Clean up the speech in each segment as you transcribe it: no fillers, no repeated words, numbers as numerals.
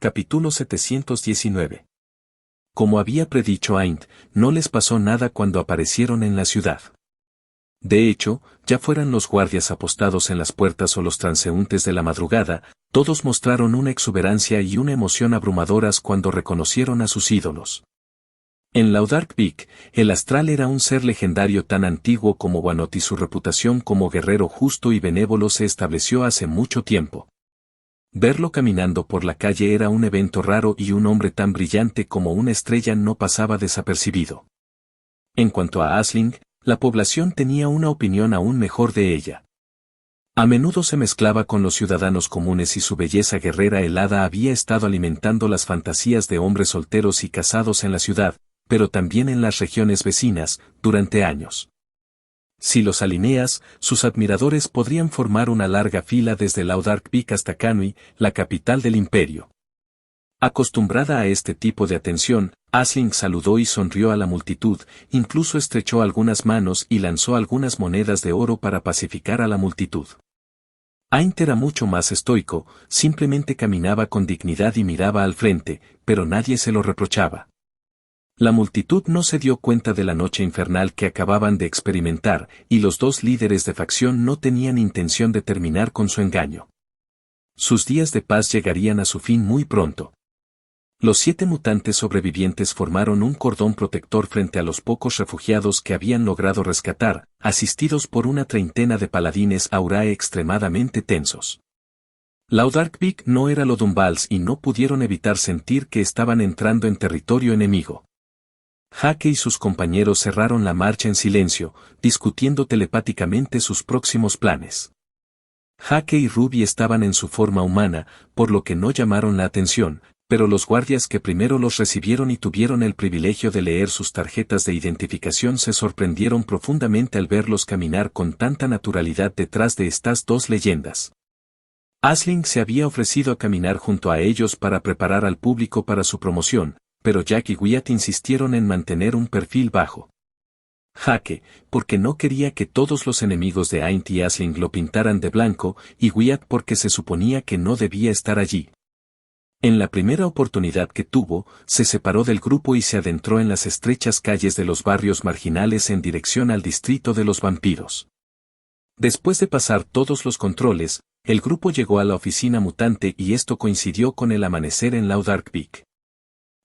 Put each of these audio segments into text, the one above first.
Capítulo 719. Como había predicho Aind, no les pasó nada cuando aparecieron en la ciudad. De hecho, ya fueran los guardias apostados en las puertas o los transeúntes de la madrugada, todos mostraron una exuberancia y una emoción abrumadoras cuando reconocieron a sus ídolos. En Laudarkvik, el astral era un ser legendario tan antiguo como Wanot y su reputación como guerrero justo y benévolo se estableció hace mucho tiempo. Verlo caminando por la calle era un evento raro y un hombre tan brillante como una estrella no pasaba desapercibido. En cuanto a Aisling, la población tenía una opinión aún mejor de ella. A menudo se mezclaba con los ciudadanos comunes y su belleza guerrera helada había estado alimentando las fantasías de hombres solteros y casados en la ciudad, pero también en las regiones vecinas, durante años. Si los alineas, sus admiradores podrían formar una larga fila desde Laudarkvik hasta Kanui, la capital del imperio. Acostumbrada a este tipo de atención, Aisling saludó y sonrió a la multitud, incluso estrechó algunas manos y lanzó algunas monedas de oro para pacificar a la multitud. Aind era mucho más estoico, simplemente caminaba con dignidad y miraba al frente, pero nadie se lo reprochaba. La multitud no se dio cuenta de la noche infernal que acababan de experimentar, y los dos líderes de facción no tenían intención de terminar con su engaño. Sus días de paz llegarían a su fin muy pronto. Los 7 mutantes sobrevivientes formaron un cordón protector frente a los pocos refugiados que habían logrado rescatar, asistidos por una treintena de paladines aurae extremadamente tensos. Laudarkvik no era Lodumbals y no pudieron evitar sentir que estaban entrando en territorio enemigo. Hake y sus compañeros cerraron la marcha en silencio, discutiendo telepáticamente sus próximos planes. Hake y Ruby estaban en su forma humana, por lo que no llamaron la atención, pero los guardias que primero los recibieron y tuvieron el privilegio de leer sus tarjetas de identificación se sorprendieron profundamente al verlos caminar con tanta naturalidad detrás de estas dos leyendas. Aisling se había ofrecido a caminar junto a ellos para preparar al público para su promoción, pero Jack y Wyatt insistieron en mantener un perfil bajo. Hake, porque no quería que todos los enemigos de Aind y Aisling lo pintaran de blanco, y Wyatt porque se suponía que no debía estar allí. En la primera oportunidad que tuvo, se separó del grupo y se adentró en las estrechas calles de los barrios marginales en dirección al distrito de los vampiros. Después de pasar todos los controles, el grupo llegó a la oficina mutante y esto coincidió con el amanecer en Laudarkvik.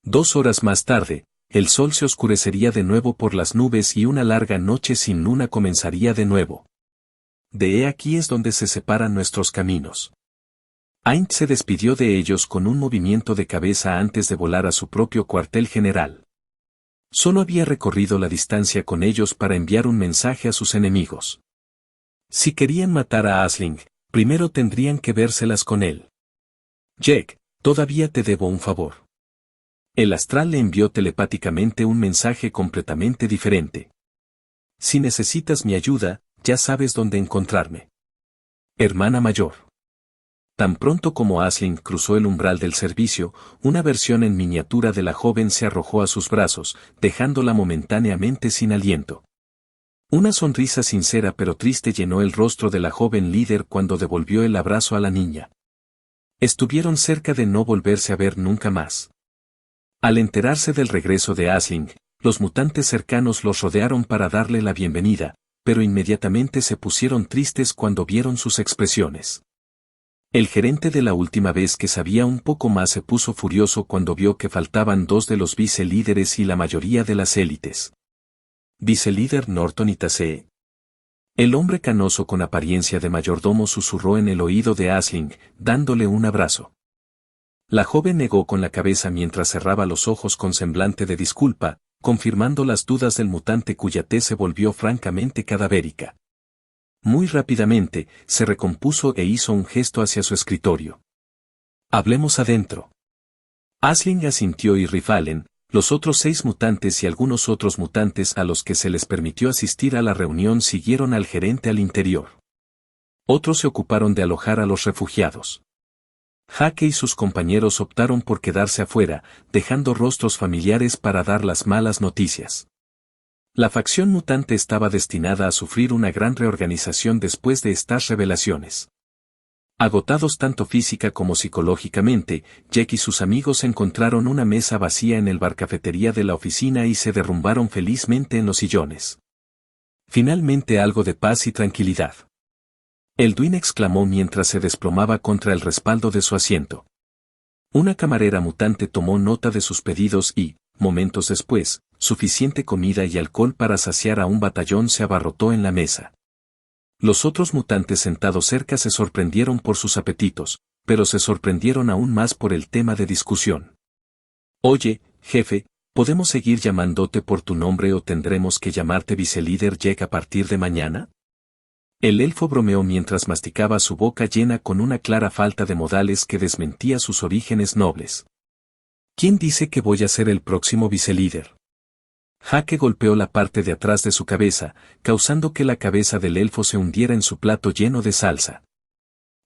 2 horas más tarde, el sol se oscurecería de nuevo por las nubes y una larga noche sin luna comenzaría de nuevo. De aquí es donde se separan nuestros caminos. Aind se despidió de ellos con un movimiento de cabeza antes de volar a su propio cuartel general. Solo había recorrido la distancia con ellos para enviar un mensaje a sus enemigos. Si querían matar a Aisling, primero tendrían que vérselas con él. Jack, todavía te debo un favor. El astral le envió telepáticamente un mensaje completamente diferente. Si necesitas mi ayuda, ya sabes dónde encontrarme. Hermana mayor. Tan pronto como Aisling cruzó el umbral del servicio, una versión en miniatura de la joven se arrojó a sus brazos, dejándola momentáneamente sin aliento. Una sonrisa sincera pero triste llenó el rostro de la joven líder cuando devolvió el abrazo a la niña. Estuvieron cerca de no volverse a ver nunca más. Al enterarse del regreso de Aisling, los mutantes cercanos los rodearon para darle la bienvenida, pero inmediatamente se pusieron tristes cuando vieron sus expresiones. El gerente de la última vez que sabía un poco más se puso furioso cuando vio que faltaban 2 de los vicelíderes y la mayoría de las élites. Vicelíder Norton y Tasee. El hombre canoso con apariencia de mayordomo susurró en el oído de Aisling, dándole un abrazo. La joven negó con la cabeza mientras cerraba los ojos con semblante de disculpa, confirmando las dudas del mutante cuya tez se volvió francamente cadavérica. Muy rápidamente, se recompuso e hizo un gesto hacia su escritorio. Hablemos adentro. Aisling asintió y Rifalen, los otros 6 mutantes y algunos otros mutantes a los que se les permitió asistir a la reunión siguieron al gerente al interior. Otros se ocuparon de alojar a los refugiados. Hake y sus compañeros optaron por quedarse afuera, dejando rostros familiares para dar las malas noticias. La facción mutante estaba destinada a sufrir una gran reorganización después de estas revelaciones. Agotados tanto física como psicológicamente, Jack y sus amigos encontraron una mesa vacía en el bar-cafetería de la oficina y se derrumbaron felizmente en los sillones. Finalmente algo de paz y tranquilidad. Elduin exclamó mientras se desplomaba contra el respaldo de su asiento. Una camarera mutante tomó nota de sus pedidos y, momentos después, suficiente comida y alcohol para saciar a un batallón se abarrotó en la mesa. Los otros mutantes sentados cerca se sorprendieron por sus apetitos, pero se sorprendieron aún más por el tema de discusión. Oye, jefe, ¿podemos seguir llamándote por tu nombre o tendremos que llamarte vicelíder Jack a partir de mañana? El elfo bromeó mientras masticaba su boca llena con una clara falta de modales que desmentía sus orígenes nobles. ¿Quién dice que voy a ser el próximo vicelíder? Jaque golpeó la parte de atrás de su cabeza, causando que la cabeza del elfo se hundiera en su plato lleno de salsa.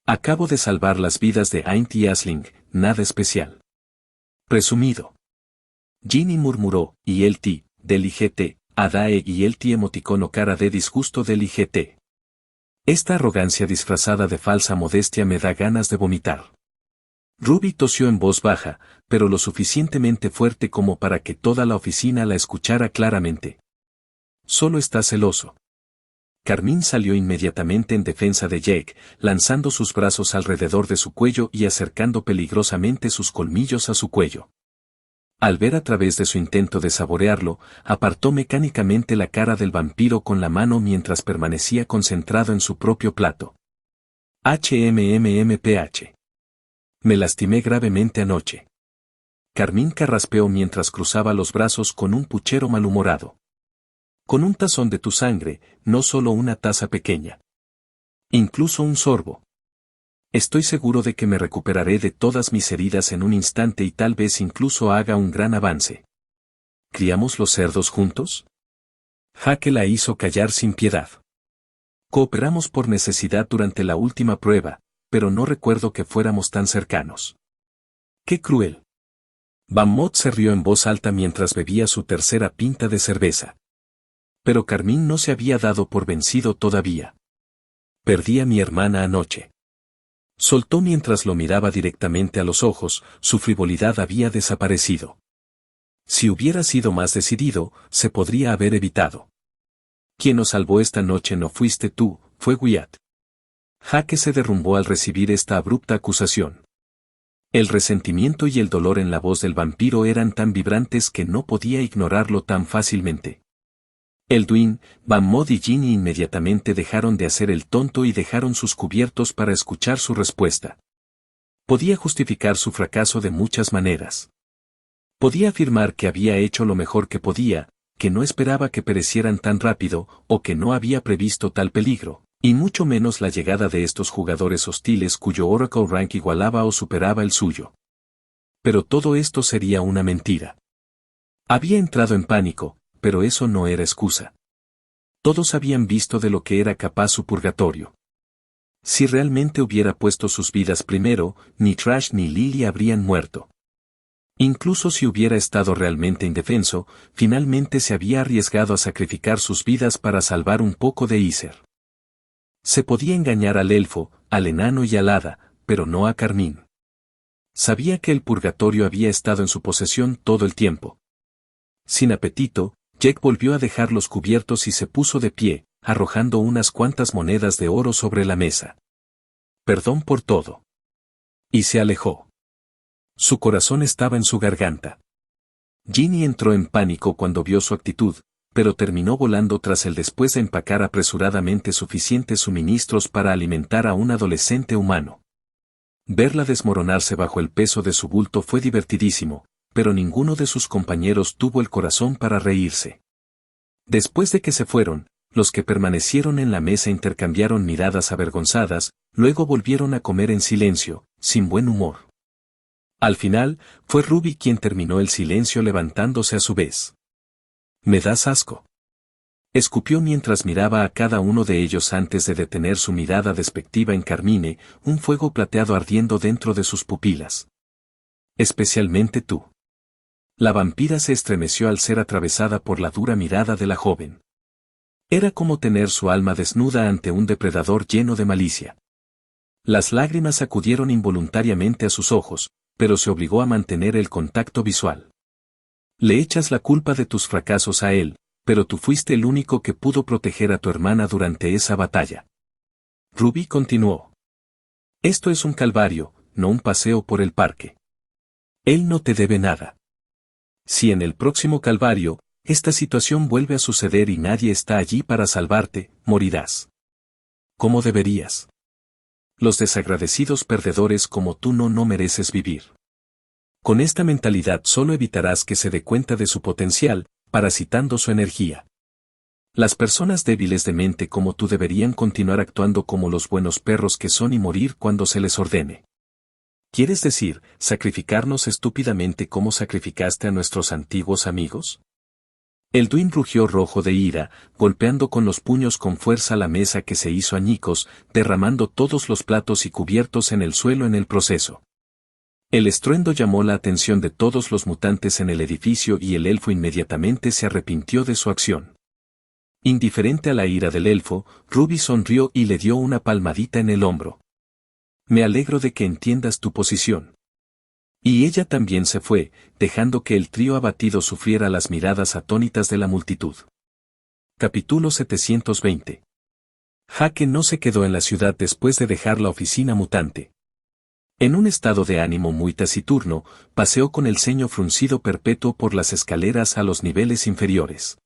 Acabo de salvar las vidas de Aint y Asling, nada especial. Presumido. Ginny murmuró, y el ti, del IGT, Adae y el ti emoticono cara de disgusto del IGT. Esta arrogancia disfrazada de falsa modestia me da ganas de vomitar. Ruby tosió en voz baja, pero lo suficientemente fuerte como para que toda la oficina la escuchara claramente. Solo está celoso. Carmín salió inmediatamente en defensa de Jake, lanzando sus brazos alrededor de su cuello y acercando peligrosamente sus colmillos a su cuello. Al ver a través de su intento de saborearlo, apartó mecánicamente la cara del vampiro con la mano mientras permanecía concentrado en su propio plato. HMMMPH. Me lastimé gravemente anoche. Carmín carraspeó mientras cruzaba los brazos con un puchero malhumorado. Con un tazón de tu sangre, no solo una taza pequeña. Incluso un sorbo. Estoy seguro de que me recuperaré de todas mis heridas en un instante y tal vez incluso haga un gran avance. ¿Criamos los cerdos juntos? Jaque la hizo callar sin piedad. Cooperamos por necesidad durante la última prueba, pero no recuerdo que fuéramos tan cercanos. ¡Qué cruel! Bammot se rió en voz alta mientras bebía su tercera pinta de cerveza. Pero Carmín no se había dado por vencido todavía. Perdí a mi hermana anoche. Soltó mientras lo miraba directamente a los ojos, su frivolidad había desaparecido. Si hubiera sido más decidido, se podría haber evitado. Quien nos salvó esta noche no fuiste tú, fue Wyatt. Jaque se derrumbó al recibir esta abrupta acusación. El resentimiento y el dolor en la voz del vampiro eran tan vibrantes que no podía ignorarlo tan fácilmente. Elduin, Bammot y Ginny inmediatamente dejaron de hacer el tonto y dejaron sus cubiertos para escuchar su respuesta. Podía justificar su fracaso de muchas maneras. Podía afirmar que había hecho lo mejor que podía, que no esperaba que perecieran tan rápido, o que no había previsto tal peligro, y mucho menos la llegada de estos jugadores hostiles cuyo Oracle Rank igualaba o superaba el suyo. Pero todo esto sería una mentira. Había entrado en pánico, pero eso no era excusa. Todos habían visto de lo que era capaz su purgatorio. Si realmente hubiera puesto sus vidas primero, ni Trash ni Lily habrían muerto. Incluso si hubiera estado realmente indefenso, finalmente se había arriesgado a sacrificar sus vidas para salvar un poco de Iser. Se podía engañar al elfo, al enano y al hada, pero no a Carmín. Sabía que el purgatorio había estado en su posesión todo el tiempo. Sin apetito, Jack volvió a dejar los cubiertos y se puso de pie, arrojando unas cuantas monedas de oro sobre la mesa. Perdón por todo. Y se alejó. Su corazón estaba en su garganta. Ginny entró en pánico cuando vio su actitud, pero terminó volando tras él después de empacar apresuradamente suficientes suministros para alimentar a un adolescente humano. Verla desmoronarse bajo el peso de su bulto fue divertidísimo, pero ninguno de sus compañeros tuvo el corazón para reírse. Después de que se fueron, los que permanecieron en la mesa intercambiaron miradas avergonzadas, luego volvieron a comer en silencio, sin buen humor. Al final, fue Ruby quien terminó el silencio levantándose a su vez. «Me das asco». Escupió mientras miraba a cada uno de ellos antes de detener su mirada despectiva en Carmine, un fuego plateado ardiendo dentro de sus pupilas. «Especialmente tú». La vampira se estremeció al ser atravesada por la dura mirada de la joven. Era como tener su alma desnuda ante un depredador lleno de malicia. Las lágrimas acudieron involuntariamente a sus ojos, pero se obligó a mantener el contacto visual. Le echas la culpa de tus fracasos a él, pero tú fuiste el único que pudo proteger a tu hermana durante esa batalla. Ruby continuó. Esto es un calvario, no un paseo por el parque. Él no te debe nada. Si en el próximo calvario, esta situación vuelve a suceder y nadie está allí para salvarte, morirás. ¿Cómo deberías? Los desagradecidos perdedores como tú no mereces vivir. Con esta mentalidad solo evitarás que se dé cuenta de su potencial, parasitando su energía. Las personas débiles de mente como tú deberían continuar actuando como los buenos perros que son y morir cuando se les ordene. ¿Quieres decir, sacrificarnos estúpidamente como sacrificaste a nuestros antiguos amigos? Elduin rugió rojo de ira, golpeando con los puños con fuerza la mesa que se hizo añicos, derramando todos los platos y cubiertos en el suelo en el proceso. El estruendo llamó la atención de todos los mutantes en el edificio y el elfo inmediatamente se arrepintió de su acción. Indiferente a la ira del elfo, Ruby sonrió y le dio una palmadita en el hombro. Me alegro de que entiendas tu posición. Y ella también se fue, dejando que el trío abatido sufriera las miradas atónitas de la multitud. Capítulo 720. Jake no se quedó en la ciudad después de dejar la oficina mutante. En un estado de ánimo muy taciturno, paseó con el ceño fruncido perpetuo por las escaleras a los niveles inferiores.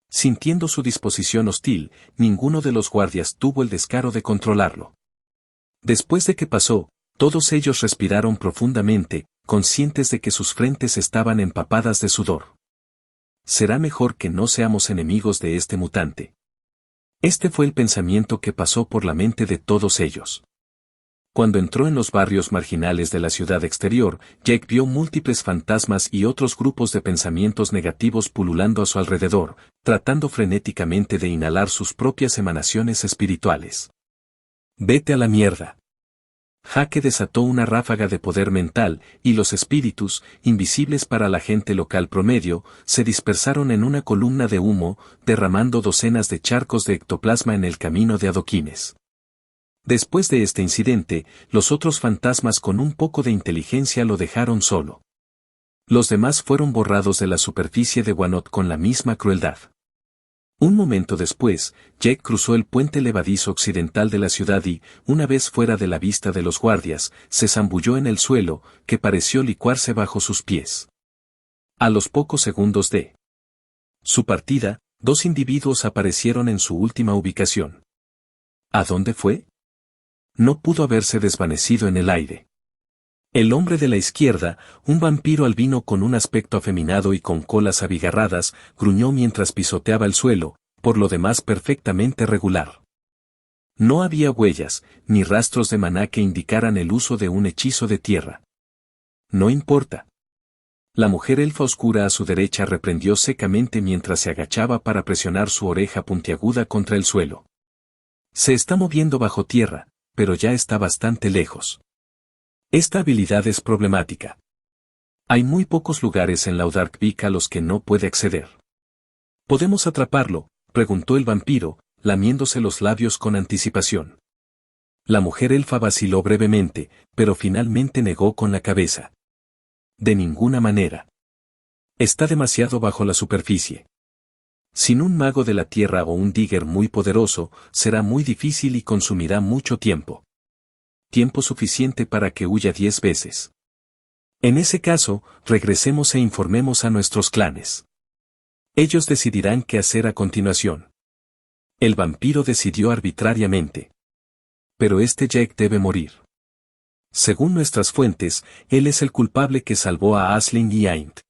Sintiendo su disposición hostil, ninguno de los guardias tuvo el descaro de controlarlo. Después de que pasó, todos ellos respiraron profundamente, conscientes de que sus frentes estaban empapadas de sudor. Será mejor que no seamos enemigos de este mutante. Este fue el pensamiento que pasó por la mente de todos ellos. Cuando entró en los barrios marginales de la ciudad exterior, Jake vio múltiples fantasmas y otros grupos de pensamientos negativos pululando a su alrededor, tratando frenéticamente de inhalar sus propias emanaciones espirituales. Vete a la mierda. Jake desató una ráfaga de poder mental, y los espíritus, invisibles para la gente local promedio, se dispersaron en una columna de humo, derramando docenas de charcos de ectoplasma en el camino de adoquines. Después de este incidente, los otros fantasmas con un poco de inteligencia lo dejaron solo. Los demás fueron borrados de la superficie de Wanoth con la misma crueldad. Un momento después, Jake cruzó el puente levadizo occidental de la ciudad y, una vez fuera de la vista de los guardias, se zambulló en el suelo, que pareció licuarse bajo sus pies. A los pocos segundos de su partida, dos individuos aparecieron en su última ubicación. ¿A dónde fue? No pudo haberse desvanecido en el aire. El hombre de la izquierda, un vampiro albino con un aspecto afeminado y con colas abigarradas, gruñó mientras pisoteaba el suelo, por lo demás perfectamente regular. No había huellas, ni rastros de maná que indicaran el uso de un hechizo de tierra. No importa. La mujer elfa oscura a su derecha reprendió secamente mientras se agachaba para presionar su oreja puntiaguda contra el suelo. Se está moviendo bajo tierra, pero ya está bastante lejos. Esta habilidad es problemática. Hay muy pocos lugares en Laudarkvik a los que no puede acceder. ¿Podemos atraparlo?, preguntó el vampiro, lamiéndose los labios con anticipación. La mujer elfa vaciló brevemente, pero finalmente negó con la cabeza. De ninguna manera. Está demasiado bajo la superficie. Sin un mago de la tierra o un digger muy poderoso, será muy difícil y consumirá mucho tiempo. Tiempo suficiente para que huya 10 veces. En ese caso, regresemos e informemos a nuestros clanes. Ellos decidirán qué hacer a continuación. El vampiro decidió arbitrariamente. Pero este Jake debe morir. Según nuestras fuentes, él es el culpable que salvó a Aisling y Aindt.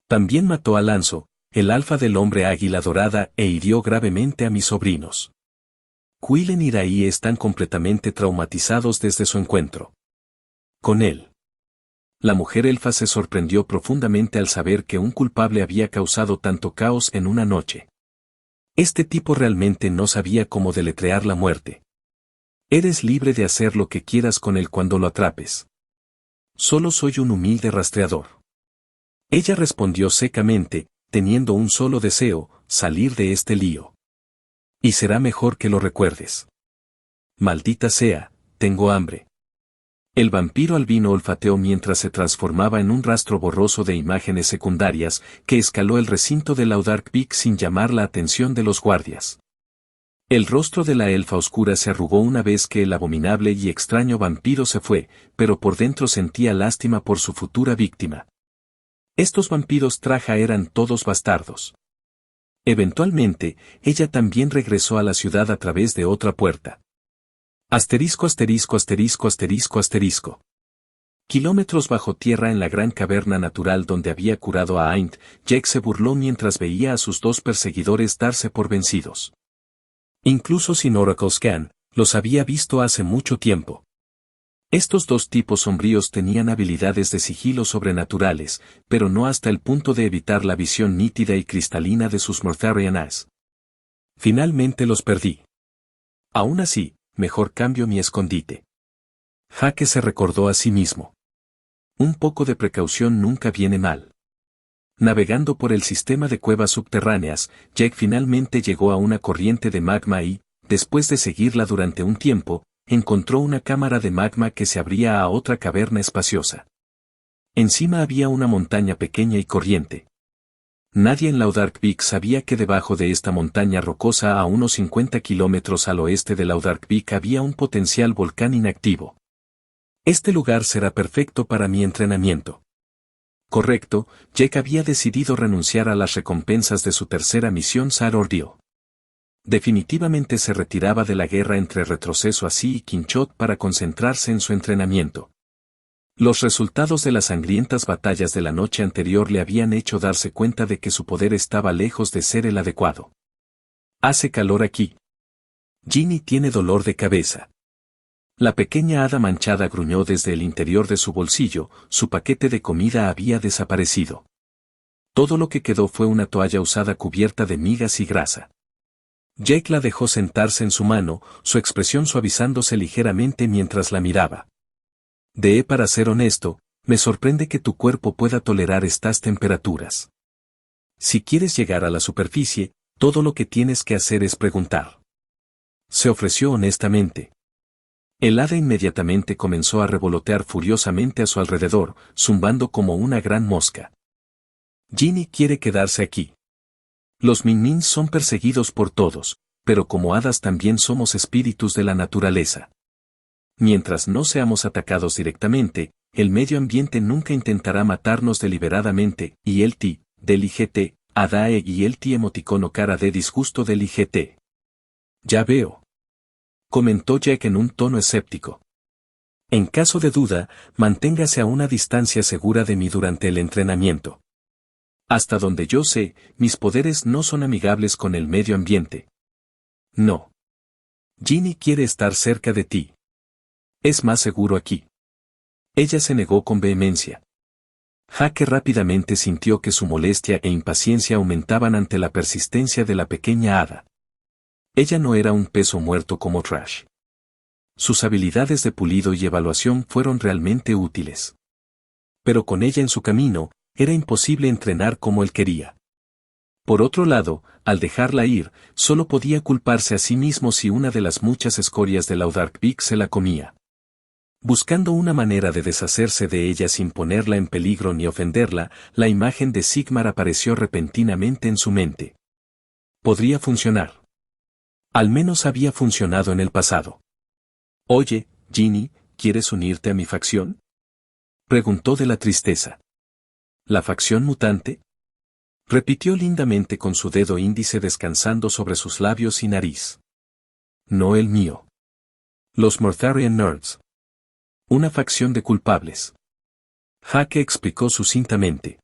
También mató a Lanzo, el alfa del hombre águila dorada, e hirió gravemente a mis sobrinos. Quillen y Rai están completamente traumatizados desde su encuentro con él. La mujer elfa se sorprendió profundamente al saber que un culpable había causado tanto caos en una noche. Este tipo realmente no sabía cómo deletrear la muerte. Eres libre de hacer lo que quieras con él cuando lo atrapes. Solo soy un humilde rastreador. Ella respondió secamente, teniendo un solo deseo, salir de este lío. Y será mejor que lo recuerdes. Maldita sea, tengo hambre. El vampiro albino olfateó mientras se transformaba en un rastro borroso de imágenes secundarias que escaló el recinto de Laudark Peak sin llamar la atención de los guardias. El rostro de la elfa oscura se arrugó una vez que el abominable y extraño vampiro se fue, pero por dentro sentía lástima por su futura víctima. Estos vampiros Traja eran todos bastardos. Eventualmente, ella también regresó a la ciudad a través de otra puerta. Asterisco asterisco asterisco asterisco asterisco. Kilómetros bajo tierra en la gran caverna natural donde había curado a Aind, Jake se burló mientras veía a sus dos perseguidores darse por vencidos. Incluso sin Oracle Scan, los había visto hace mucho tiempo. Estos dos tipos sombríos tenían habilidades de sigilo sobrenaturales, pero no hasta el punto de evitar la visión nítida y cristalina de sus Mortharian Eyes. Finalmente los perdí. Aún así, mejor cambio mi escondite. Jake se recordó a sí mismo. Un poco de precaución nunca viene mal. Navegando por el sistema de cuevas subterráneas, Jake finalmente llegó a una corriente de magma y, después de seguirla durante un tiempo, encontró una cámara de magma que se abría a otra caverna espaciosa. Encima había una montaña pequeña y corriente. Nadie en Laudark Peak sabía que debajo de esta montaña rocosa a unos 50 kilómetros al oeste de Laudark Peak había un potencial volcán inactivo. Este lugar será perfecto para mi entrenamiento. Correcto, Jake había decidido renunciar a las recompensas de su tercera misión Sar Ordio. Definitivamente se retiraba de la guerra entre Retroceso Así y Quinchot para concentrarse en su entrenamiento. Los resultados de las sangrientas batallas de la noche anterior le habían hecho darse cuenta de que su poder estaba lejos de ser el adecuado. Hace calor aquí. Ginny tiene dolor de cabeza. La pequeña hada manchada gruñó desde el interior de su bolsillo, su paquete de comida había desaparecido. Todo lo que quedó fue una toalla usada cubierta de migas y grasa. Jake la dejó sentarse en su mano, su expresión suavizándose ligeramente mientras la miraba. Para ser honesto, me sorprende que tu cuerpo pueda tolerar estas temperaturas. Si quieres llegar a la superficie, todo lo que tienes que hacer es preguntar. Se ofreció honestamente. El hada inmediatamente comenzó a revolotear furiosamente a su alrededor, zumbando como una gran mosca. Ginny quiere quedarse aquí. Los Min-Mins son perseguidos por todos, pero como hadas también somos espíritus de la naturaleza. Mientras no seamos atacados directamente, el medio ambiente nunca intentará matarnos deliberadamente, y el ti, del IGT, Adae y el ti emoticono cara de disgusto del IGT. Ya veo. Comentó Jack en un tono escéptico. En caso de duda, manténgase a una distancia segura de mí durante el entrenamiento. Hasta donde yo sé, mis poderes no son amigables con el medio ambiente. No. Ginny quiere estar cerca de ti. Es más seguro aquí. Ella se negó con vehemencia. Jake rápidamente sintió que su molestia e impaciencia aumentaban ante la persistencia de la pequeña hada. Ella no era un peso muerto como Trash. Sus habilidades de pulido y evaluación fueron realmente útiles. Pero con ella en su camino, era imposible entrenar como él quería. Por otro lado, al dejarla ir, solo podía culparse a sí mismo si una de las muchas escorias de Laudark Peak se la comía. Buscando una manera de deshacerse de ella sin ponerla en peligro ni ofenderla, la imagen de Sigmar apareció repentinamente en su mente. Podría funcionar. Al menos había funcionado en el pasado. Oye, Ginny, ¿quieres unirte a mi facción? Preguntó de la tristeza. ¿La facción mutante? Repitió lindamente con su dedo índice descansando sobre sus labios y nariz. No el mío. Los Mortharian Nerds. Una facción de culpables. Jake explicó sucintamente.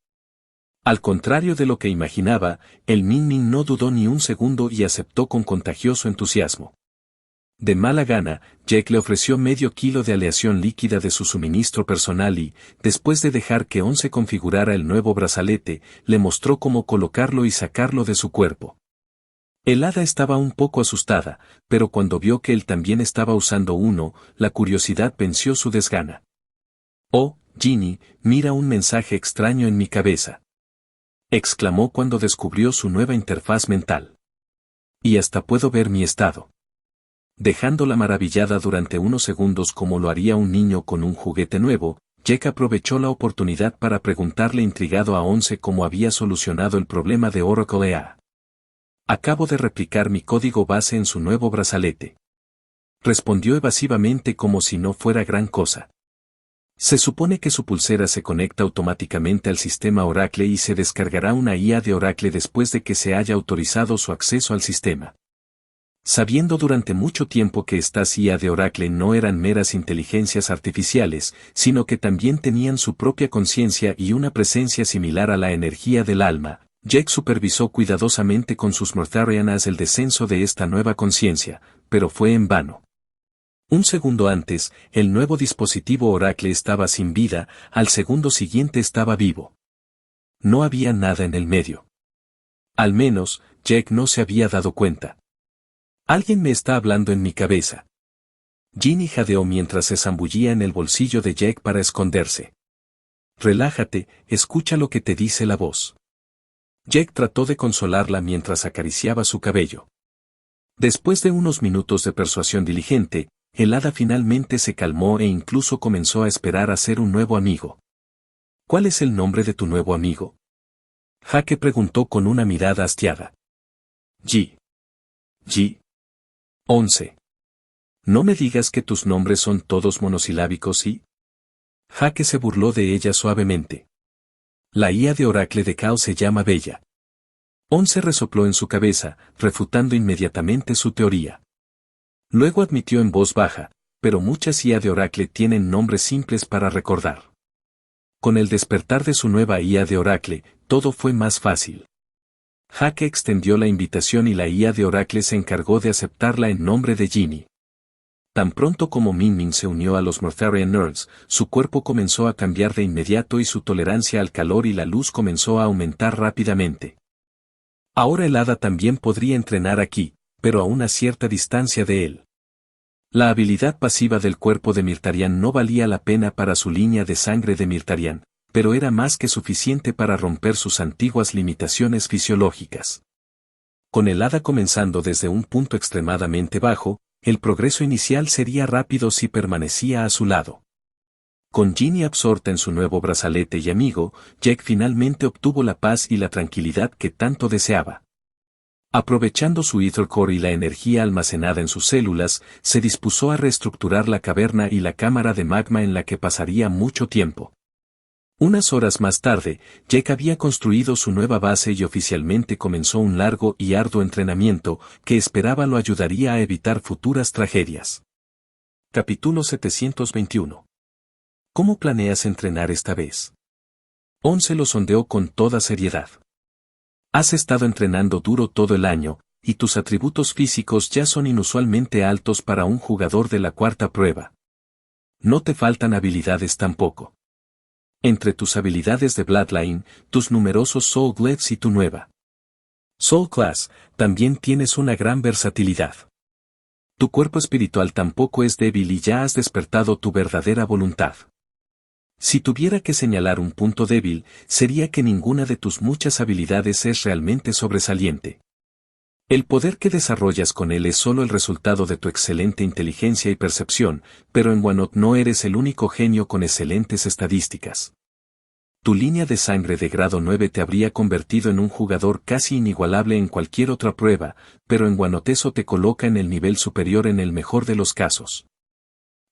Al contrario de lo que imaginaba, el Min-Min no dudó ni un segundo y aceptó con contagioso entusiasmo. De mala gana, Jake le ofreció medio kilo de aleación líquida de su suministro personal y, después de dejar que Once configurara el nuevo brazalete, le mostró cómo colocarlo y sacarlo de su cuerpo. El hada estaba un poco asustada, pero cuando vio que él también estaba usando uno, la curiosidad venció su desgana. Oh, Ginny, mira un mensaje extraño en mi cabeza. Exclamó cuando descubrió su nueva interfaz mental. Y hasta puedo ver mi estado. Dejándola maravillada durante unos segundos como lo haría un niño con un juguete nuevo, Jack aprovechó la oportunidad para preguntarle intrigado a Once cómo había solucionado el problema de Oracle EA. Acabo de replicar mi código base en su nuevo brazalete. Respondió evasivamente como si no fuera gran cosa. Se supone que su pulsera se conecta automáticamente al sistema Oracle y se descargará una IA de Oracle después de que se haya autorizado su acceso al sistema. Sabiendo durante mucho tiempo que estas IA de Oracle no eran meras inteligencias artificiales, sino que también tenían su propia conciencia y una presencia similar a la energía del alma, Jack supervisó cuidadosamente con sus Mortharianas el descenso de esta nueva conciencia, pero fue en vano. Un segundo antes, el nuevo dispositivo Oracle estaba sin vida, al segundo siguiente estaba vivo. No había nada en el medio. Al menos, Jack no se había dado cuenta. Alguien me está hablando en mi cabeza. Ginny jadeó mientras se zambullía en el bolsillo de Jack para esconderse. Relájate, escucha lo que te dice la voz. Jack trató de consolarla mientras acariciaba su cabello. Después de unos minutos de persuasión diligente, el hada finalmente se calmó e incluso comenzó a esperar a ser un nuevo amigo. ¿Cuál es el nombre de tu nuevo amigo? Jaque preguntó con una mirada hastiada. G. 11. No me digas que tus nombres son todos monosilábicos y... Jaque se burló de ella suavemente. La IA de Oracle de Chaos se llama Bella. 11 resopló en su cabeza, refutando inmediatamente su teoría. Luego admitió en voz baja, pero muchas IA de Oracle tienen nombres simples para recordar. Con el despertar de su nueva IA de Oracle, todo fue más fácil. Jaque extendió la invitación y la IA de Oracle se encargó de aceptarla en nombre de Ginny. Tan pronto como Min Min se unió a los Mortharian Nerds, su cuerpo comenzó a cambiar de inmediato y su tolerancia al calor y la luz comenzó a aumentar rápidamente. Ahora el hada también podría entrenar aquí, pero a una cierta distancia de él. La habilidad pasiva del cuerpo de Mirtarian no valía la pena para su línea de sangre de Mirtarian, pero era más que suficiente para romper sus antiguas limitaciones fisiológicas. Con el hada comenzando desde un punto extremadamente bajo, el progreso inicial sería rápido si permanecía a su lado. Con Ginny absorta en su nuevo brazalete y amigo, Jack finalmente obtuvo la paz y la tranquilidad que tanto deseaba. Aprovechando su Ether Core y la energía almacenada en sus células, se dispuso a reestructurar la caverna y la cámara de magma en la que pasaría mucho tiempo. Unas horas más tarde, Jack había construido su nueva base y oficialmente comenzó un largo y arduo entrenamiento que esperaba lo ayudaría a evitar futuras tragedias. Capítulo 721. ¿Cómo planeas entrenar esta vez? 11 lo sondeó con toda seriedad. Has estado entrenando duro todo el año, y tus atributos físicos ya son inusualmente altos para un jugador de la cuarta prueba. No te faltan habilidades tampoco. Entre tus habilidades de Bloodline, tus numerosos Soul Glyphs y tu nueva Soul Class, también tienes una gran versatilidad. Tu cuerpo espiritual tampoco es débil y ya has despertado tu verdadera voluntad. Si tuviera que señalar un punto débil, sería que ninguna de tus muchas habilidades es realmente sobresaliente. El poder que desarrollas con él es solo el resultado de tu excelente inteligencia y percepción, pero en Wannot no eres el único genio con excelentes estadísticas. Tu línea de sangre de grado 9 te habría convertido en un jugador casi inigualable en cualquier otra prueba, pero en Wannot eso te coloca en el nivel superior en el mejor de los casos.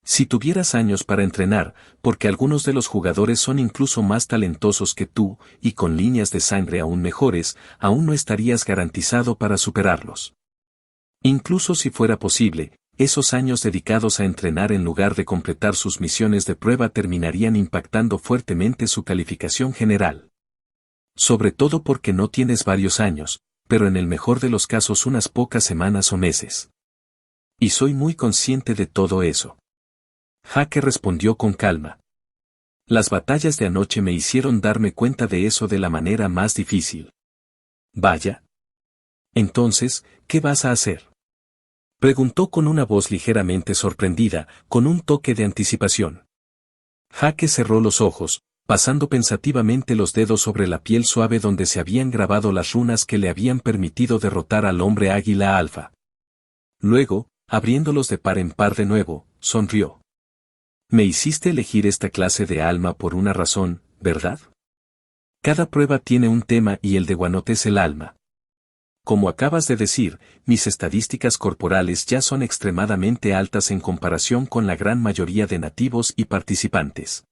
Si tuvieras años para entrenar, porque algunos de los jugadores son incluso más talentosos que tú, y con líneas de sangre aún mejores, aún no estarías garantizado para superarlos. Incluso si fuera posible, esos años dedicados a entrenar en lugar de completar sus misiones de prueba terminarían impactando fuertemente su calificación general. Sobre todo porque no tienes varios años, pero en el mejor de los casos unas pocas semanas o meses. Y soy muy consciente de todo eso. Jaque respondió con calma. Las batallas de anoche me hicieron darme cuenta de eso de la manera más difícil. Vaya. Entonces, ¿qué vas a hacer? Preguntó con una voz ligeramente sorprendida, con un toque de anticipación. Jaque cerró los ojos, pasando pensativamente los dedos sobre la piel suave donde se habían grabado las runas que le habían permitido derrotar al hombre águila alfa. Luego, abriéndolos de par en par de nuevo, sonrió. Me hiciste elegir esta clase de alma por una razón, ¿verdad? Cada prueba tiene un tema y el de Whānot es el alma. Como acabas de decir, mis estadísticas corporales ya son extremadamente altas en comparación con la gran mayoría de nativos y participantes.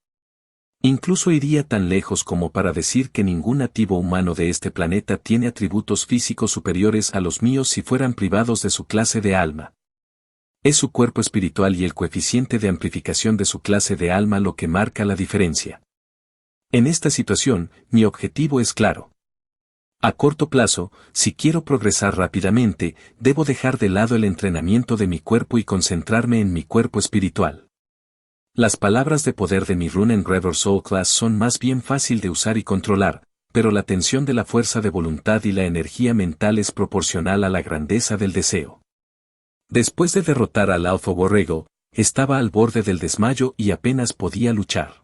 Incluso iría tan lejos como para decir que ningún nativo humano de este planeta tiene atributos físicos superiores a los míos si fueran privados de su clase de alma. Es su cuerpo espiritual y el coeficiente de amplificación de su clase de alma lo que marca la diferencia. En esta situación, mi objetivo es claro. A corto plazo, si quiero progresar rápidamente, debo dejar de lado el entrenamiento de mi cuerpo y concentrarme en mi cuerpo espiritual. Las palabras de poder de mi Rune Engraver Soul Class son más bien fácil de usar y controlar, pero la tensión de la fuerza de voluntad y la energía mental es proporcional a la grandeza del deseo. Después de derrotar al Alpha Borrego, estaba al borde del desmayo y apenas podía luchar.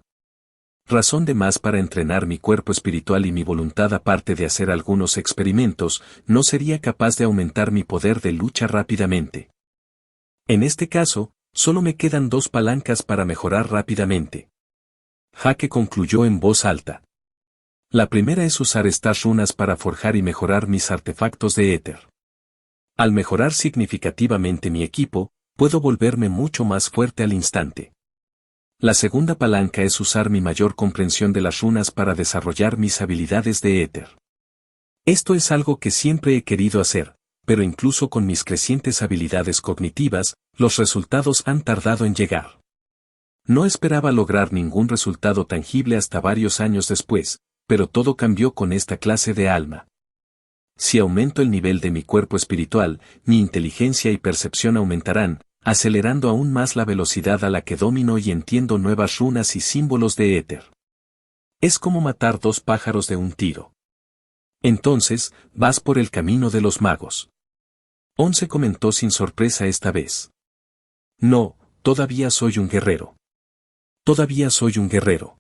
Razón de más para entrenar mi cuerpo espiritual y mi voluntad aparte de hacer algunos experimentos, no sería capaz de aumentar mi poder de lucha rápidamente. En este caso, solo me quedan 2 palancas para mejorar rápidamente. Hake concluyó en voz alta. La primera es usar estas runas para forjar y mejorar mis artefactos de éter. Al mejorar significativamente mi equipo, puedo volverme mucho más fuerte al instante. La segunda palanca es usar mi mayor comprensión de las runas para desarrollar mis habilidades de éter. Esto es algo que siempre he querido hacer, pero incluso con mis crecientes habilidades cognitivas, los resultados han tardado en llegar. No esperaba lograr ningún resultado tangible hasta varios años después, pero todo cambió con esta clase de alma. Si aumento el nivel de mi cuerpo espiritual, mi inteligencia y percepción aumentarán, acelerando aún más la velocidad a la que domino y entiendo nuevas runas y símbolos de éter. Es como matar 2 pájaros de un tiro. Entonces, vas por el camino de los magos. Once comentó sin sorpresa esta vez. No, todavía soy un guerrero. Todavía soy un guerrero.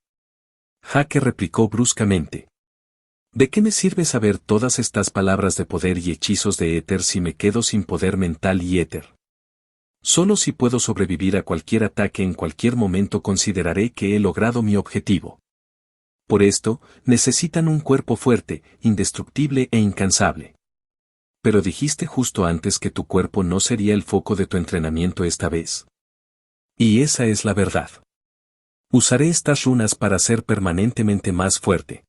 Hake replicó bruscamente. ¿De qué me sirve saber todas estas palabras de poder y hechizos de éter si me quedo sin poder mental y éter? Solo si puedo sobrevivir a cualquier ataque en cualquier momento consideraré que he logrado mi objetivo. Por esto, necesitan un cuerpo fuerte, indestructible e incansable. Pero dijiste justo antes que tu cuerpo no sería el foco de tu entrenamiento esta vez. Y esa es la verdad. Usaré estas runas para ser permanentemente más fuerte.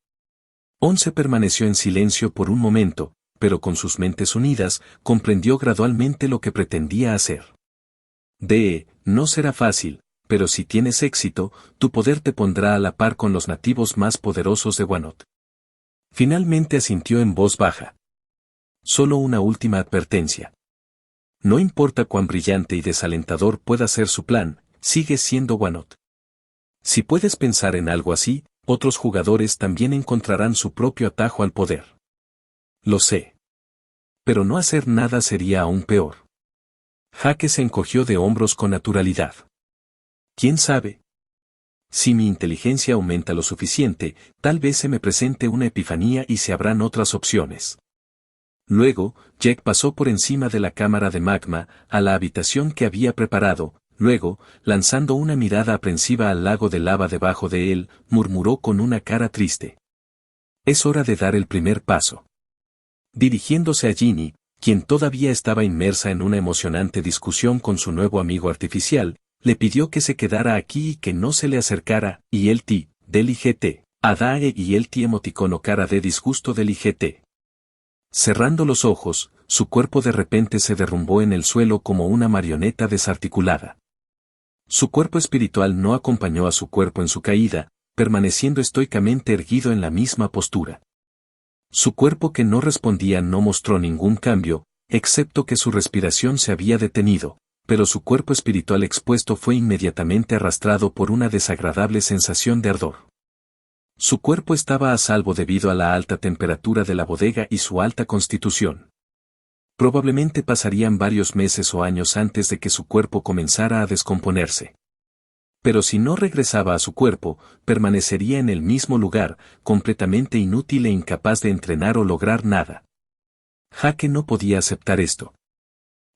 Once permaneció en silencio por un momento, pero con sus mentes unidas, comprendió gradualmente lo que pretendía hacer. No será fácil, pero si tienes éxito, tu poder te pondrá a la par con los nativos más poderosos de Whānot. Finalmente asintió en voz baja. Solo una última advertencia. No importa cuán brillante y desalentador pueda ser su plan, sigue siendo Whānot. Si puedes pensar en algo así, otros jugadores también encontrarán su propio atajo al poder. Lo sé. Pero no hacer nada sería aún peor. Hake se encogió de hombros con naturalidad. ¿Quién sabe? Si mi inteligencia aumenta lo suficiente, tal vez se me presente una epifanía y se abran otras opciones. Luego, Jack pasó por encima de la cámara de magma, a la habitación que había preparado, luego, lanzando una mirada aprensiva al lago de lava debajo de él, murmuró con una cara triste. Es hora de dar el primer paso. Dirigiéndose a Ginny, quien todavía estaba inmersa en una emocionante discusión con su nuevo amigo artificial, le pidió que se quedara aquí y que no se le acercara, y el ti, del IGT, Adae y el ti emoticono cara de disgusto del IGT. Cerrando los ojos, su cuerpo de repente se derrumbó en el suelo como una marioneta desarticulada. Su cuerpo espiritual no acompañó a su cuerpo en su caída, permaneciendo estoicamente erguido en la misma postura. Su cuerpo que no respondía no mostró ningún cambio, excepto que su respiración se había detenido, pero su cuerpo espiritual expuesto fue inmediatamente arrastrado por una desagradable sensación de ardor. Su cuerpo estaba a salvo debido a la alta temperatura de la bodega y su alta constitución. Probablemente pasarían varios meses o años antes de que su cuerpo comenzara a descomponerse. Pero si no regresaba a su cuerpo, permanecería en el mismo lugar, completamente inútil e incapaz de entrenar o lograr nada. Hake no podía aceptar esto.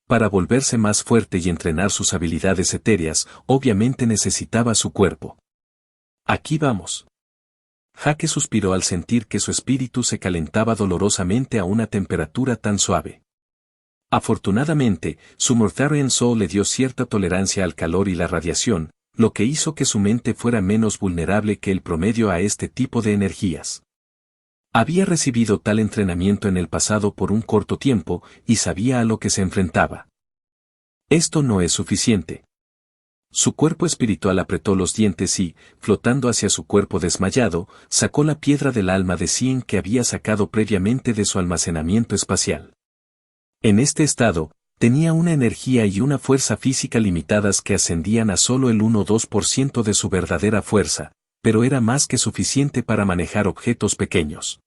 Para volverse más fuerte y entrenar sus habilidades etéreas, obviamente necesitaba su cuerpo. Aquí vamos. Jake suspiró al sentir que su espíritu se calentaba dolorosamente a una temperatura tan suave. Afortunadamente, su Mortharian Soul le dio cierta tolerancia al calor y la radiación, lo que hizo que su mente fuera menos vulnerable que el promedio a este tipo de energías. Había recibido tal entrenamiento en el pasado por un corto tiempo y sabía a lo que se enfrentaba. Esto no es suficiente. Su cuerpo espiritual apretó los dientes y, flotando hacia su cuerpo desmayado, sacó la piedra del alma de Cien que había sacado previamente de su almacenamiento espacial. En este estado, tenía una energía y una fuerza física limitadas que ascendían a solo el 1-2% de su verdadera fuerza, pero era más que suficiente para manejar objetos pequeños.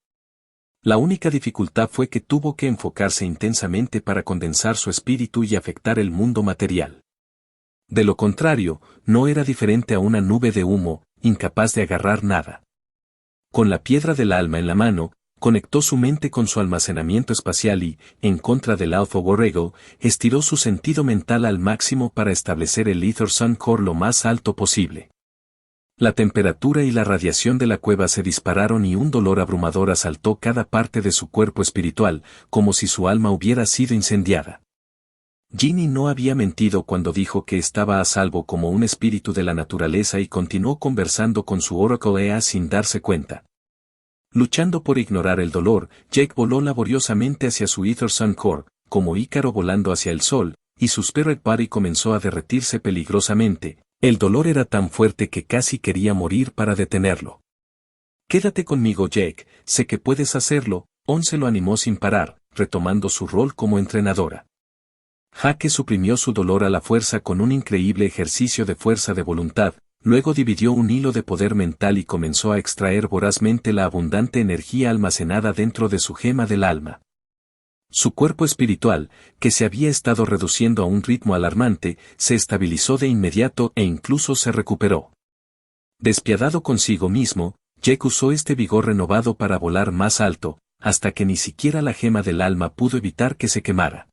La única dificultad fue que tuvo que enfocarse intensamente para condensar su espíritu y afectar el mundo material. De lo contrario, no era diferente a una nube de humo, incapaz de agarrar nada. Con la piedra del alma en la mano, conectó su mente con su almacenamiento espacial y, en contra del Alpha Borrego, estiró su sentido mental al máximo para establecer el Ether Sun Core lo más alto posible. La temperatura y la radiación de la cueva se dispararon y un dolor abrumador asaltó cada parte de su cuerpo espiritual, como si su alma hubiera sido incendiada. Ginny no había mentido cuando dijo que estaba a salvo como un espíritu de la naturaleza y continuó conversando con su Oracle Ea sin darse cuenta. Luchando por ignorar el dolor, Jake voló laboriosamente hacia su Ether Sun Core, como Ícaro volando hacia el sol, y su Spirit Body comenzó a derretirse peligrosamente. El dolor era tan fuerte que casi quería morir para detenerlo. Quédate conmigo, Jake, sé que puedes hacerlo, Once lo animó sin parar, retomando su rol como entrenadora. Jake suprimió su dolor a la fuerza con un increíble ejercicio de fuerza de voluntad. Luego dividió un hilo de poder mental y comenzó a extraer vorazmente la abundante energía almacenada dentro de su gema del alma. Su cuerpo espiritual, que se había estado reduciendo a un ritmo alarmante, se estabilizó de inmediato e incluso se recuperó. Despiadado consigo mismo, Jake usó este vigor renovado para volar más alto, hasta que ni siquiera la gema del alma pudo evitar que se quemara.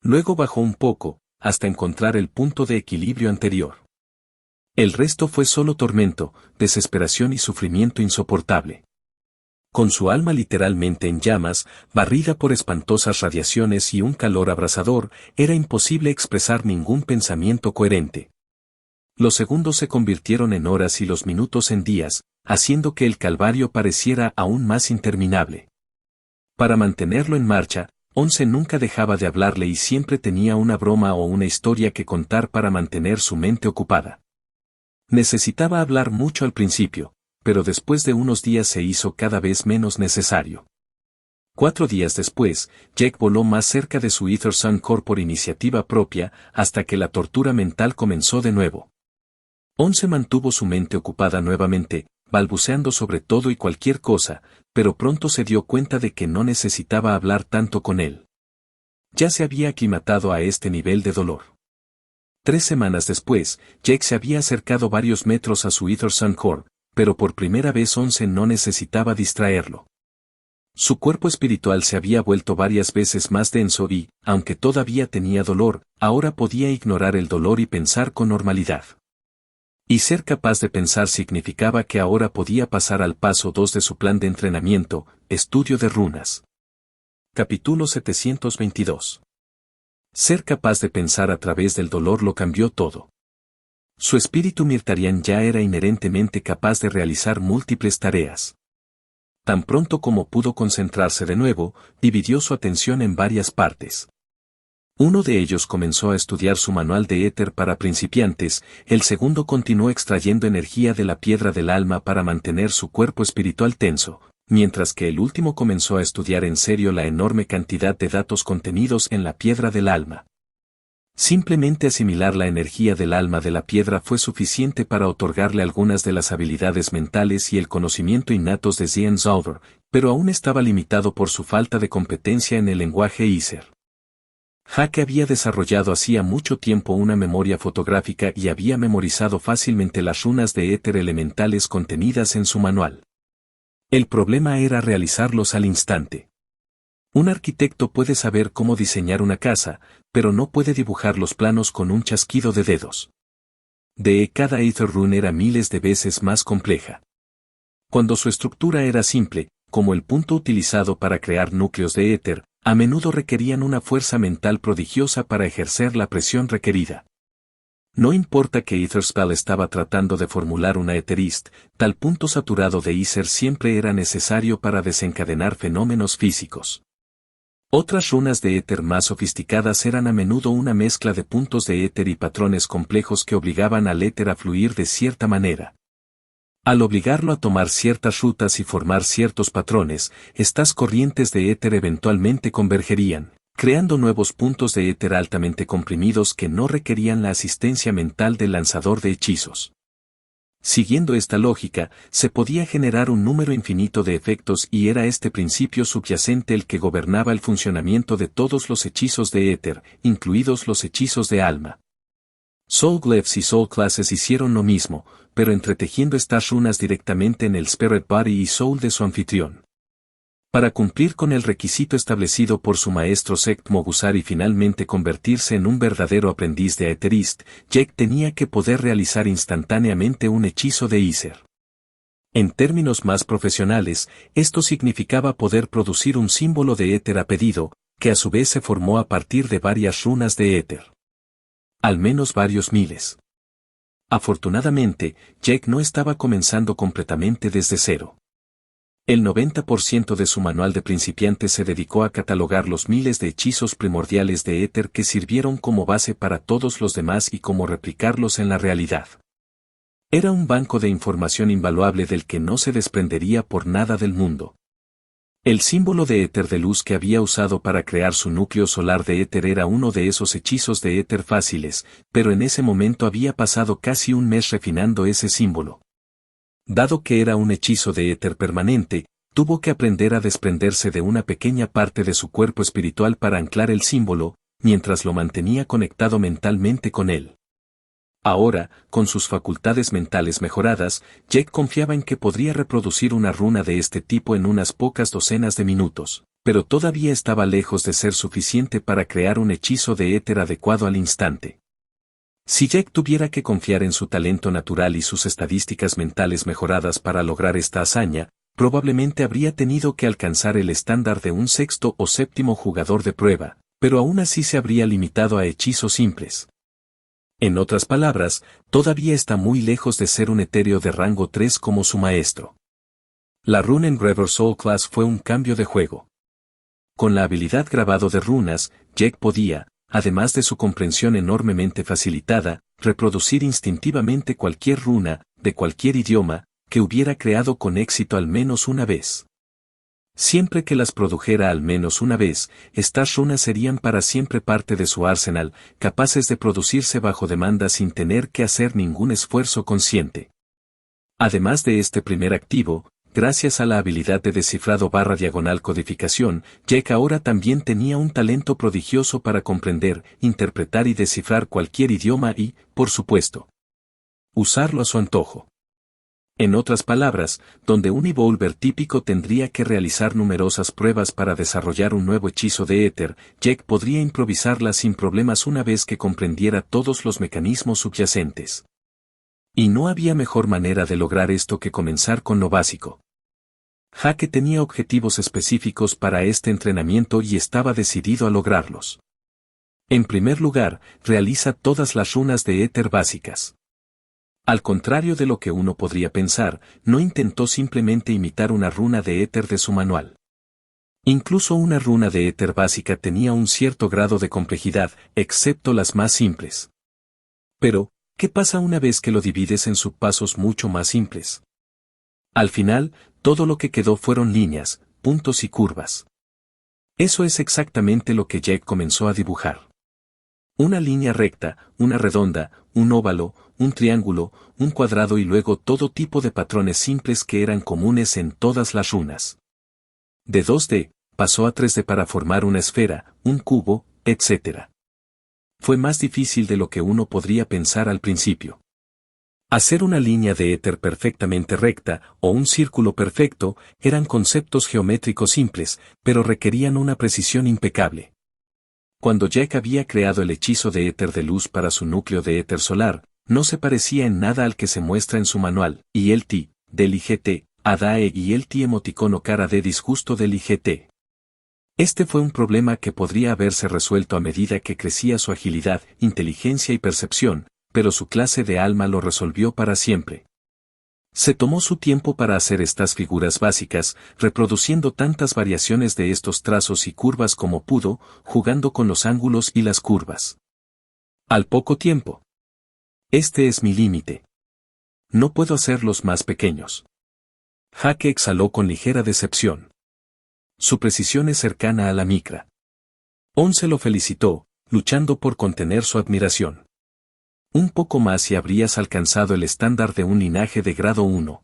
Luego bajó un poco, hasta encontrar el punto de equilibrio anterior. El resto fue solo tormento, desesperación y sufrimiento insoportable. Con su alma literalmente en llamas, barrida por espantosas radiaciones y un calor abrasador, era imposible expresar ningún pensamiento coherente. Los segundos se convirtieron en horas y los minutos en días, haciendo que el calvario pareciera aún más interminable. Para mantenerlo en marcha, Once nunca dejaba de hablarle y siempre tenía una broma o una historia que contar para mantener su mente ocupada. Necesitaba hablar mucho al principio, pero después de unos días se hizo cada vez menos necesario. 4 días después, Jake voló más cerca de su Ether Sun Core por iniciativa propia, hasta que la tortura mental comenzó de nuevo. Once mantuvo su mente ocupada nuevamente, balbuceando sobre todo y cualquier cosa, pero pronto se dio cuenta de que no necesitaba hablar tanto con él. Ya se había aclimatado a este nivel de dolor. 3 semanas después, Jake se había acercado varios metros a su Ether Sun Core, pero por primera vez Once no necesitaba distraerlo. Su cuerpo espiritual se había vuelto varias veces más denso y, aunque todavía tenía dolor, ahora podía ignorar el dolor y pensar con normalidad. Y ser capaz de pensar significaba que ahora podía pasar al paso 2 de su plan de entrenamiento, estudio de runas. Capítulo 722. Ser capaz de pensar a través del dolor lo cambió todo. Su espíritu Mirtarian ya era inherentemente capaz de realizar múltiples tareas. Tan pronto como pudo concentrarse de nuevo, dividió su atención en varias partes. Uno de ellos comenzó a estudiar su manual de éter para principiantes, el segundo continuó extrayendo energía de la piedra del alma para mantener su cuerpo espiritual tenso, mientras que el último comenzó a estudiar en serio la enorme cantidad de datos contenidos en la piedra del alma. Simplemente asimilar la energía del alma de la piedra fue suficiente para otorgarle algunas de las habilidades mentales y el conocimiento innatos de Zien Zauber, pero aún estaba limitado por su falta de competencia en el lenguaje Ether. Jake había desarrollado hacía mucho tiempo una memoria fotográfica y había memorizado fácilmente las runas de éter elementales contenidas en su manual. El problema era realizarlos al instante. Un arquitecto puede saber cómo diseñar una casa, pero no puede dibujar los planos con un chasquido de dedos. Cada Aether Rune era miles de veces más compleja. Cuando su estructura era simple, como el punto utilizado para crear núcleos de éter, a menudo requerían una fuerza mental prodigiosa para ejercer la presión requerida. No importa que Aetherspell estaba tratando de formular una Aetherist, tal punto saturado de Aether siempre era necesario para desencadenar fenómenos físicos. Otras runas de éter más sofisticadas eran a menudo una mezcla de puntos de éter y patrones complejos que obligaban al éter a fluir de cierta manera. Al obligarlo a tomar ciertas rutas y formar ciertos patrones, estas corrientes de éter eventualmente convergerían, creando nuevos puntos de éter altamente comprimidos que no requerían la asistencia mental del lanzador de hechizos. Siguiendo esta lógica, se podía generar un número infinito de efectos y era este principio subyacente el que gobernaba el funcionamiento de todos los hechizos de éter, incluidos los hechizos de alma. Soul Glyphs y Soul Classes hicieron lo mismo, pero entretejiendo estas runas directamente en el Spirit Body y Soul de su anfitrión. Para cumplir con el requisito establecido por su maestro Sect Mogusar y finalmente convertirse en un verdadero aprendiz de Aetherist, Jake tenía que poder realizar instantáneamente un hechizo de Aether. En términos más profesionales, esto significaba poder producir un símbolo de éter a pedido, que a su vez se formó a partir de varias runas de éter. Al menos varios miles. Afortunadamente, Jake no estaba comenzando completamente desde cero. El 90% de su manual de principiantes se dedicó a catalogar los miles de hechizos primordiales de éter que sirvieron como base para todos los demás y cómo replicarlos en la realidad. Era un banco de información invaluable del que no se desprendería por nada del mundo. El símbolo de éter de luz que había usado para crear su núcleo solar de éter era uno de esos hechizos de éter fáciles, pero en ese momento había pasado casi un mes refinando ese símbolo. Dado que era un hechizo de éter permanente, tuvo que aprender a desprenderse de una pequeña parte de su cuerpo espiritual para anclar el símbolo, mientras lo mantenía conectado mentalmente con él. Ahora, con sus facultades mentales mejoradas, Jake confiaba en que podría reproducir una runa de este tipo en unas pocas docenas de minutos, pero todavía estaba lejos de ser suficiente para crear un hechizo de éter adecuado al instante. Si Jake tuviera que confiar en su talento natural y sus estadísticas mentales mejoradas para lograr esta hazaña, probablemente habría tenido que alcanzar el estándar de un sexto o séptimo jugador de prueba, pero aún así se habría limitado a hechizos simples. En otras palabras, todavía está muy lejos de ser un etéreo de rango 3 como su maestro. La Rune Engraver Soul Class fue un cambio de juego. Con la habilidad grabado de runas, Jake podía, además de su comprensión enormemente facilitada, reproducir instintivamente cualquier runa, de cualquier idioma, que hubiera creado con éxito al menos una vez. Siempre que las produjera al menos una vez, estas runas serían para siempre parte de su arsenal, capaces de producirse bajo demanda sin tener que hacer ningún esfuerzo consciente. Además de este primer activo, gracias a la habilidad de descifrado / codificación, Jake ahora también tenía un talento prodigioso para comprender, interpretar y descifrar cualquier idioma y, por supuesto, usarlo a su antojo. En otras palabras, donde un evolver típico tendría que realizar numerosas pruebas para desarrollar un nuevo hechizo de éter, Jake podría improvisarla sin problemas una vez que comprendiera todos los mecanismos subyacentes. Y no había mejor manera de lograr esto que comenzar con lo básico. Jake tenía objetivos específicos para este entrenamiento y estaba decidido a lograrlos. En primer lugar, realiza todas las runas de éter básicas. Al contrario de lo que uno podría pensar, no intentó simplemente imitar una runa de éter de su manual. Incluso una runa de éter básica tenía un cierto grado de complejidad, excepto las más simples. Pero, ¿qué pasa una vez que lo divides en subpasos mucho más simples? Al final, todo lo que quedó fueron líneas, puntos y curvas. Eso es exactamente lo que Jake comenzó a dibujar. Una línea recta, una redonda, un óvalo, un triángulo, un cuadrado y luego todo tipo de patrones simples que eran comunes en todas las runas. De 2D, pasó a 3D para formar una esfera, un cubo, etc. Fue más difícil de lo que uno podría pensar al principio. Hacer una línea de éter perfectamente recta o un círculo perfecto eran conceptos geométricos simples, pero requerían una precisión impecable. Cuando Jack había creado el hechizo de éter de luz para su núcleo de éter solar, no se parecía en nada al que se muestra en su manual, y el T, del IGT, ADAE y el T emoticono cara de disgusto del IGT. Este fue un problema que podría haberse resuelto a medida que crecía su agilidad, inteligencia y percepción, pero su clase de alma lo resolvió para siempre. Se tomó su tiempo para hacer estas figuras básicas, reproduciendo tantas variaciones de estos trazos y curvas como pudo, jugando con los ángulos y las curvas. Al poco tiempo. Este es mi límite. No puedo hacerlos más pequeños. Jack exhaló con ligera decepción. Su precisión es cercana a la micra. Once lo felicitó, luchando por contener su admiración. Un poco más y habrías alcanzado el estándar de un linaje de grado 1.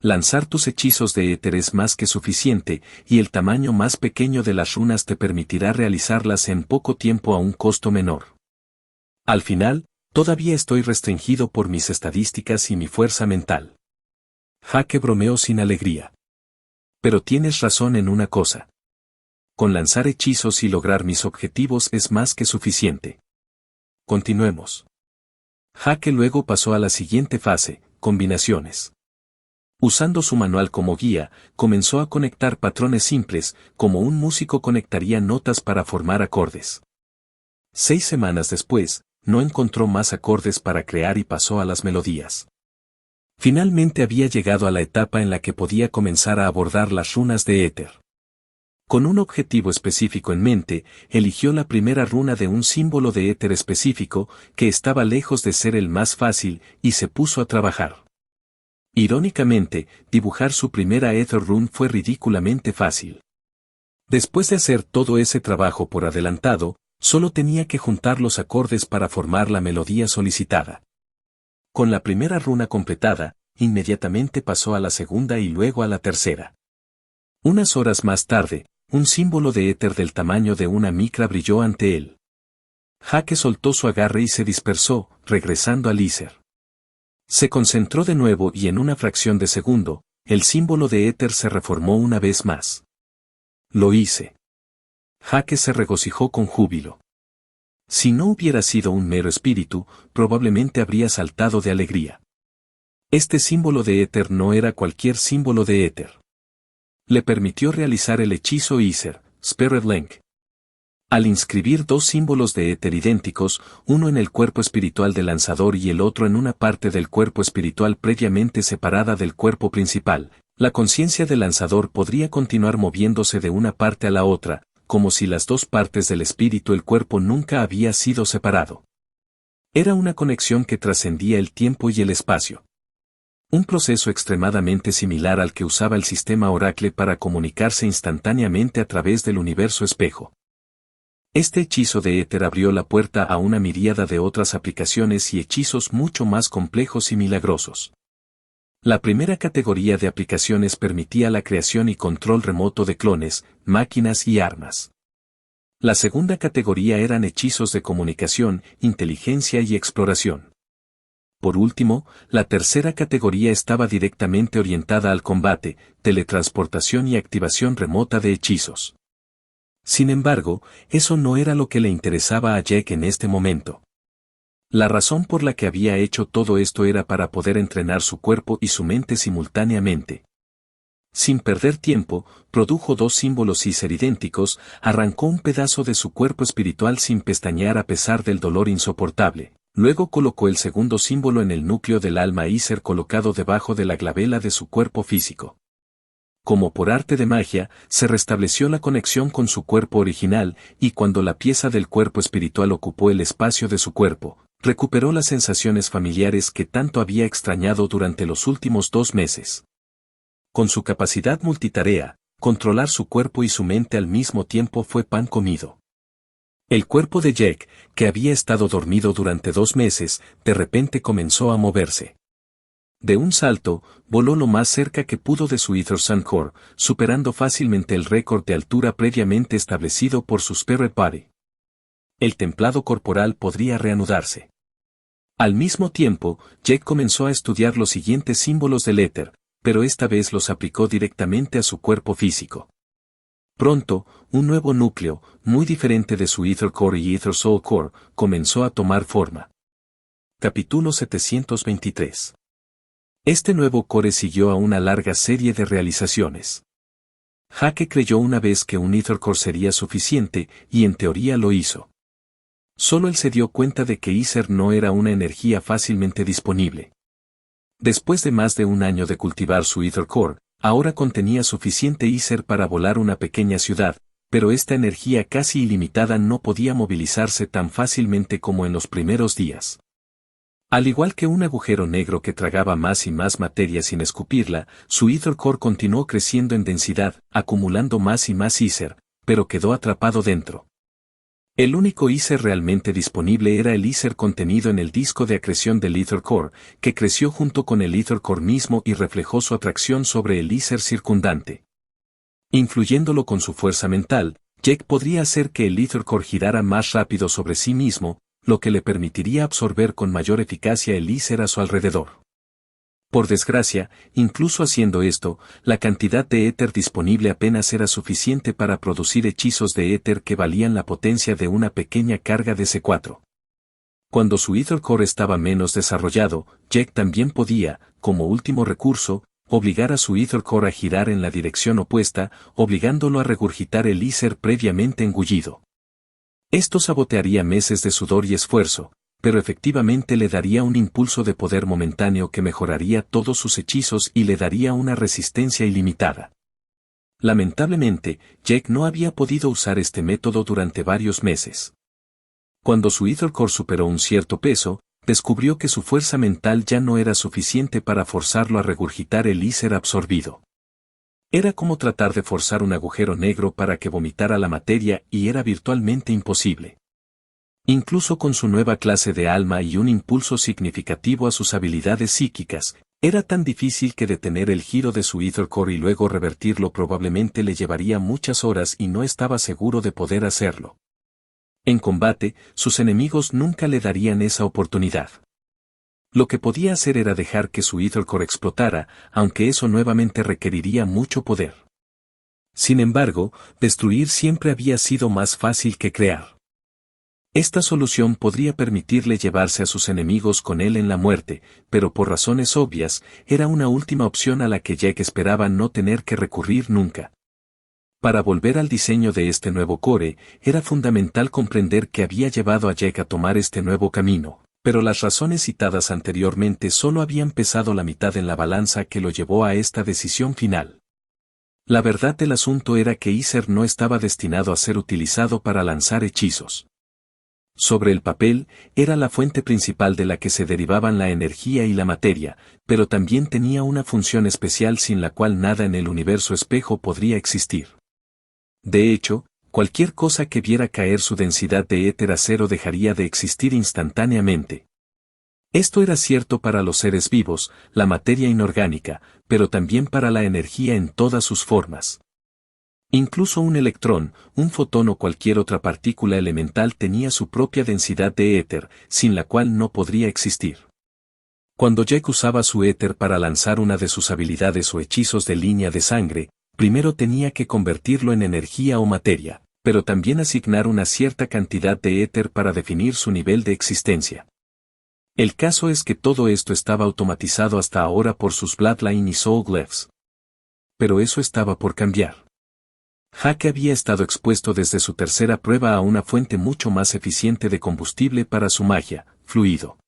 Lanzar tus hechizos de éter es más que suficiente, y el tamaño más pequeño de las runas te permitirá realizarlas en poco tiempo a un costo menor. Al final, todavía estoy restringido por mis estadísticas y mi fuerza mental. Jack bromeó sin alegría. Pero tienes razón en una cosa. Con lanzar hechizos y lograr mis objetivos es más que suficiente. Continuemos. Jack luego pasó a la siguiente fase, combinaciones. Usando su manual como guía, comenzó a conectar patrones simples, como un músico conectaría notas para formar acordes. 6 semanas después, no encontró más acordes para crear y pasó a las melodías. Finalmente había llegado a la etapa en la que podía comenzar a abordar las runas de éter. Con un objetivo específico en mente, eligió la primera runa de un símbolo de éter específico, que estaba lejos de ser el más fácil, y se puso a trabajar. Irónicamente, dibujar su primera Ether Rune fue ridículamente fácil. Después de hacer todo ese trabajo por adelantado, solo tenía que juntar los acordes para formar la melodía solicitada. Con la primera runa completada, inmediatamente pasó a la segunda y luego a la tercera. Unas horas más tarde, un símbolo de éter del tamaño de una micra brilló ante él. Jack soltó su agarre y se dispersó, regresando al Ether. Se concentró de nuevo y en una fracción de segundo, el símbolo de éter se reformó una vez más. Lo hice. Jack se regocijó con júbilo. Si no hubiera sido un mero espíritu, probablemente habría saltado de alegría. Este símbolo de éter no era cualquier símbolo de éter. Le permitió realizar el hechizo Ether, Spirit Link. Al inscribir dos símbolos de éter idénticos, uno en el cuerpo espiritual del lanzador y el otro en una parte del cuerpo espiritual previamente separada del cuerpo principal, la conciencia del lanzador podría continuar moviéndose de una parte a la otra, como si las dos partes del espíritu el cuerpo nunca había sido separado. Era una conexión que trascendía el tiempo y el espacio. Un proceso extremadamente similar al que usaba el sistema Oracle para comunicarse instantáneamente a través del universo espejo. Este hechizo de éter abrió la puerta a una miríada de otras aplicaciones y hechizos mucho más complejos y milagrosos. La primera categoría de aplicaciones permitía la creación y control remoto de clones, máquinas y armas. La segunda categoría eran hechizos de comunicación, inteligencia y exploración. Por último, la tercera categoría estaba directamente orientada al combate, teletransportación y activación remota de hechizos. Sin embargo, eso no era lo que le interesaba a Jack en este momento. La razón por la que había hecho todo esto era para poder entrenar su cuerpo y su mente simultáneamente. Sin perder tiempo, produjo dos símbolos Ether idénticos, arrancó un pedazo de su cuerpo espiritual sin pestañear a pesar del dolor insoportable. Luego colocó el segundo símbolo en el núcleo del alma Ether colocado debajo de la glabela de su cuerpo físico. Como por arte de magia, se restableció la conexión con su cuerpo original, y cuando la pieza del cuerpo espiritual ocupó el espacio de su cuerpo, recuperó las sensaciones familiares que tanto había extrañado durante los últimos 2 meses. Con su capacidad multitarea, controlar su cuerpo y su mente al mismo tiempo fue pan comido. El cuerpo de Jack, que había estado dormido durante 2 meses, de repente comenzó a moverse. De un salto, voló lo más cerca que pudo de su Ether Sun Core, superando fácilmente el récord de altura previamente establecido por su Spirit Body. El templado corporal podría reanudarse. Al mismo tiempo, Jake comenzó a estudiar los siguientes símbolos del éter, pero esta vez los aplicó directamente a su cuerpo físico. Pronto, un nuevo núcleo, muy diferente de su Ether Core y Ether Soul Core, comenzó a tomar forma. Capítulo 723. Este nuevo core siguió a una larga serie de realizaciones. Jake creyó una vez que un Ether Core sería suficiente, y en teoría lo hizo. Solo él se dio cuenta de que Ether no era una energía fácilmente disponible. Después de más de un año de cultivar su Ether Core, ahora contenía suficiente Ether para volar una pequeña ciudad, pero esta energía casi ilimitada no podía movilizarse tan fácilmente como en los primeros días. Al igual que un agujero negro que tragaba más y más materia sin escupirla, su Ether Core continuó creciendo en densidad, acumulando más y más Ether, pero quedó atrapado dentro. El único Ether realmente disponible era el Ether contenido en el disco de acreción del Ether Core, que creció junto con el Ether Core mismo y reflejó su atracción sobre el Ether circundante. Influyéndolo con su fuerza mental, Jake podría hacer que el Ether Core girara más rápido sobre sí mismo, lo que le permitiría absorber con mayor eficacia el Ether a su alrededor. Por desgracia, incluso haciendo esto, la cantidad de éter disponible apenas era suficiente para producir hechizos de éter que valían la potencia de una pequeña carga de C4. Cuando su Ether Core estaba menos desarrollado, Jake también podía, como último recurso, obligar a su Ether Core a girar en la dirección opuesta, obligándolo a regurgitar el Ether previamente engullido. Esto sabotearía meses de sudor y esfuerzo, pero efectivamente le daría un impulso de poder momentáneo que mejoraría todos sus hechizos y le daría una resistencia ilimitada. Lamentablemente, Jake no había podido usar este método durante varios meses. Cuando su Ether Core superó un cierto peso, descubrió que su fuerza mental ya no era suficiente para forzarlo a regurgitar el Ether absorbido. Era como tratar de forzar un agujero negro para que vomitara la materia y era virtualmente imposible. Incluso con su nueva clase de alma y un impulso significativo a sus habilidades psíquicas, era tan difícil que detener el giro de su Ether Core y luego revertirlo probablemente le llevaría muchas horas y no estaba seguro de poder hacerlo. En combate, sus enemigos nunca le darían esa oportunidad. Lo que podía hacer era dejar que su Ether Core explotara, aunque eso nuevamente requeriría mucho poder. Sin embargo, destruir siempre había sido más fácil que crear. Esta solución podría permitirle llevarse a sus enemigos con él en la muerte, pero por razones obvias, era una última opción a la que Jake esperaba no tener que recurrir nunca. Para volver al diseño de este nuevo core, era fundamental comprender que había llevado a Jake a tomar este nuevo camino, pero las razones citadas anteriormente solo habían pesado la mitad en la balanza que lo llevó a esta decisión final. La verdad del asunto era que Ether no estaba destinado a ser utilizado para lanzar hechizos. Sobre el papel, era la fuente principal de la que se derivaban la energía y la materia, pero también tenía una función especial sin la cual nada en el universo espejo podría existir. De hecho, cualquier cosa que viera caer su densidad de éter a cero dejaría de existir instantáneamente. Esto era cierto para los seres vivos, la materia inorgánica, pero también para la energía en todas sus formas. Incluso un electrón, un fotón o cualquier otra partícula elemental tenía su propia densidad de éter, sin la cual no podría existir. Cuando Jake usaba su éter para lanzar una de sus habilidades o hechizos de línea de sangre, primero tenía que convertirlo en energía o materia, pero también asignar una cierta cantidad de éter para definir su nivel de existencia. El caso es que todo esto estaba automatizado hasta ahora por sus Bloodline y Soul Glyphs. Pero eso estaba por cambiar. Jake había estado expuesto desde su tercera prueba a una fuente mucho más eficiente de combustible para su magia, fluido.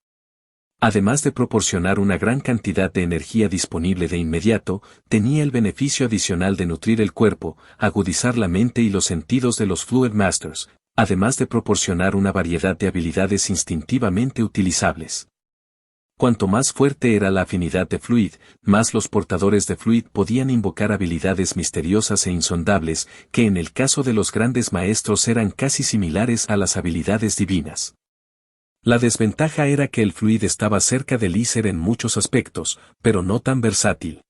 Además de proporcionar una gran cantidad de energía disponible de inmediato, tenía el beneficio adicional de nutrir el cuerpo, agudizar la mente y los sentidos de los Fluid Masters, además de proporcionar una variedad de habilidades instintivamente utilizables. Cuanto más fuerte era la afinidad de Fluid, más los portadores de Fluid podían invocar habilidades misteriosas e insondables, que en el caso de los grandes maestros eran casi similares a las habilidades divinas. La desventaja era que el Fluid estaba cerca del Ether en muchos aspectos, pero no tan versátil.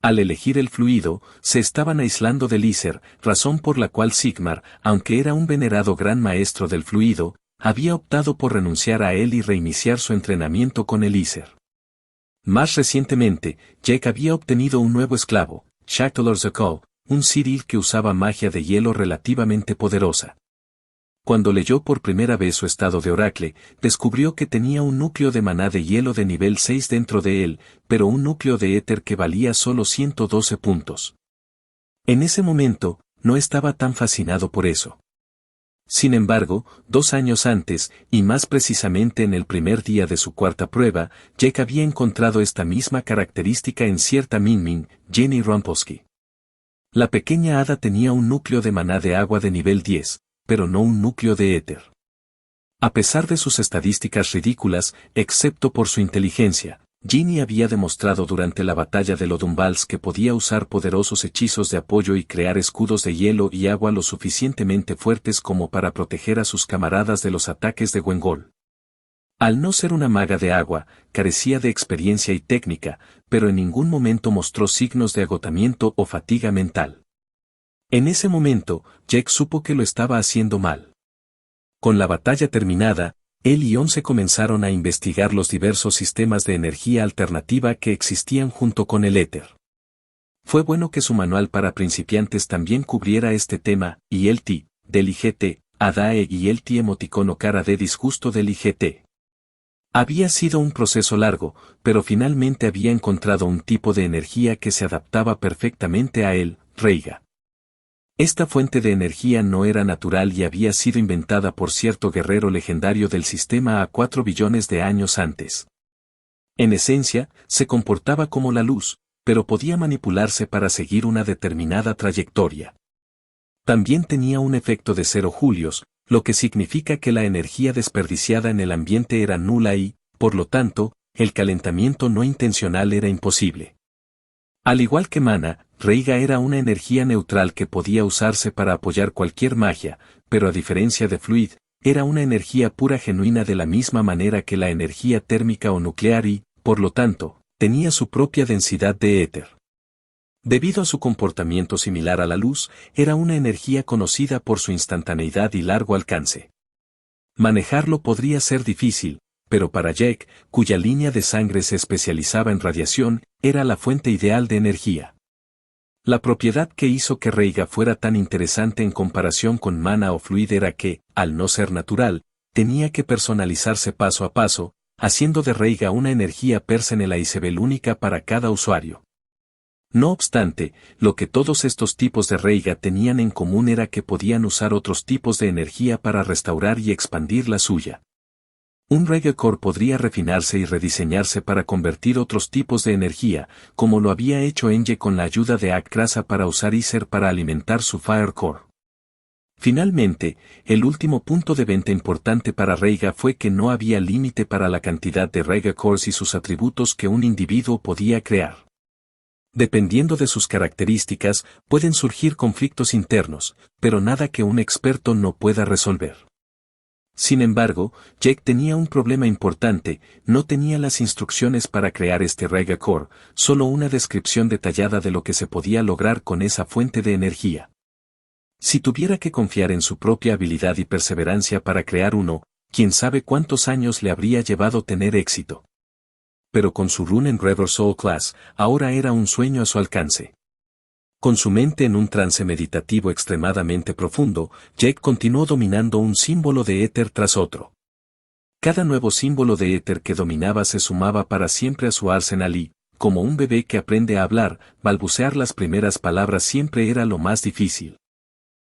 Al elegir el fluido, se estaban aislando del Ether, razón por la cual Sigmar, aunque era un venerado gran maestro del fluido, había optado por renunciar a él y reiniciar su entrenamiento con el Aether. Más recientemente, Jack había obtenido un nuevo esclavo, Shackler Zuko, un Cyril que usaba magia de hielo relativamente poderosa. Cuando leyó por primera vez su estado de Oracle, descubrió que tenía un núcleo de maná de hielo de nivel 6 dentro de él, pero un núcleo de éter que valía solo 112 puntos. En ese momento, no estaba tan fascinado por eso. Sin embargo, 2 años antes, y más precisamente en el primer día de su cuarta prueba, Jack había encontrado esta misma característica en cierta Min Min, Jenny Rumpelstiltskin. La pequeña hada tenía un núcleo de maná de agua de nivel 10, pero no un núcleo de éter. A pesar de sus estadísticas ridículas, excepto por su inteligencia, Ginny había demostrado durante la batalla de Lodumbals que podía usar poderosos hechizos de apoyo y crear escudos de hielo y agua lo suficientemente fuertes como para proteger a sus camaradas de los ataques de Gwengol. Al no ser una maga de agua, carecía de experiencia y técnica, pero en ningún momento mostró signos de agotamiento o fatiga mental. En ese momento, Jack supo que lo estaba haciendo mal. Con la batalla terminada, él y Onze comenzaron a investigar los diversos sistemas de energía alternativa que existían junto con el éter. Fue bueno que su manual para principiantes también cubriera este tema, y el T, del IGT, ADAE y el T emoticono cara de disgusto del IGT. Había sido un proceso largo, pero finalmente había encontrado un tipo de energía que se adaptaba perfectamente a él, Reiga. Esta fuente de energía no era natural y había sido inventada por cierto guerrero legendario del sistema a 4 billones de años antes. En esencia, se comportaba como la luz, pero podía manipularse para seguir una determinada trayectoria. También tenía un efecto de 0 julios, lo que significa que la energía desperdiciada en el ambiente era nula y, por lo tanto, el calentamiento no intencional era imposible. Al igual que Mana, Reiga era una energía neutral que podía usarse para apoyar cualquier magia, pero a diferencia de Fluid, era una energía pura genuina de la misma manera que la energía térmica o nuclear y, por lo tanto, tenía su propia densidad de éter. Debido a su comportamiento similar a la luz, era una energía conocida por su instantaneidad y largo alcance. Manejarlo podría ser difícil, pero para Jack, cuya línea de sangre se especializaba en radiación, era la fuente ideal de energía. La propiedad que hizo que Reiga fuera tan interesante en comparación con Mana o Fluid era que, al no ser natural, tenía que personalizarse paso a paso, haciendo de Reiga una energía personalizable única para cada usuario. No obstante, lo que todos estos tipos de Reiga tenían en común era que podían usar otros tipos de energía para restaurar y expandir la suya. Un Reiga Core podría refinarse y rediseñarse para convertir otros tipos de energía, como lo había hecho Enge con la ayuda de Akrasa para usar Aether para alimentar su Fire Core. Finalmente, el último punto de venta importante para Reiga fue que no había límite para la cantidad de Reiga Cores y sus atributos que un individuo podía crear. Dependiendo de sus características, pueden surgir conflictos internos, pero nada que un experto no pueda resolver. Sin embargo, Jack tenía un problema importante, no tenía las instrucciones para crear este Reiga Core, solo una descripción detallada de lo que se podía lograr con esa fuente de energía. Si tuviera que confiar en su propia habilidad y perseverancia para crear uno, quién sabe cuántos años le habría llevado tener éxito. Pero con su run en Reverse Soul Class, ahora era un sueño a su alcance. Con su mente en un trance meditativo extremadamente profundo, Jack continuó dominando un símbolo de éter tras otro. Cada nuevo símbolo de éter que dominaba se sumaba para siempre a su arsenal y, como un bebé que aprende a hablar, balbucear las primeras palabras siempre era lo más difícil.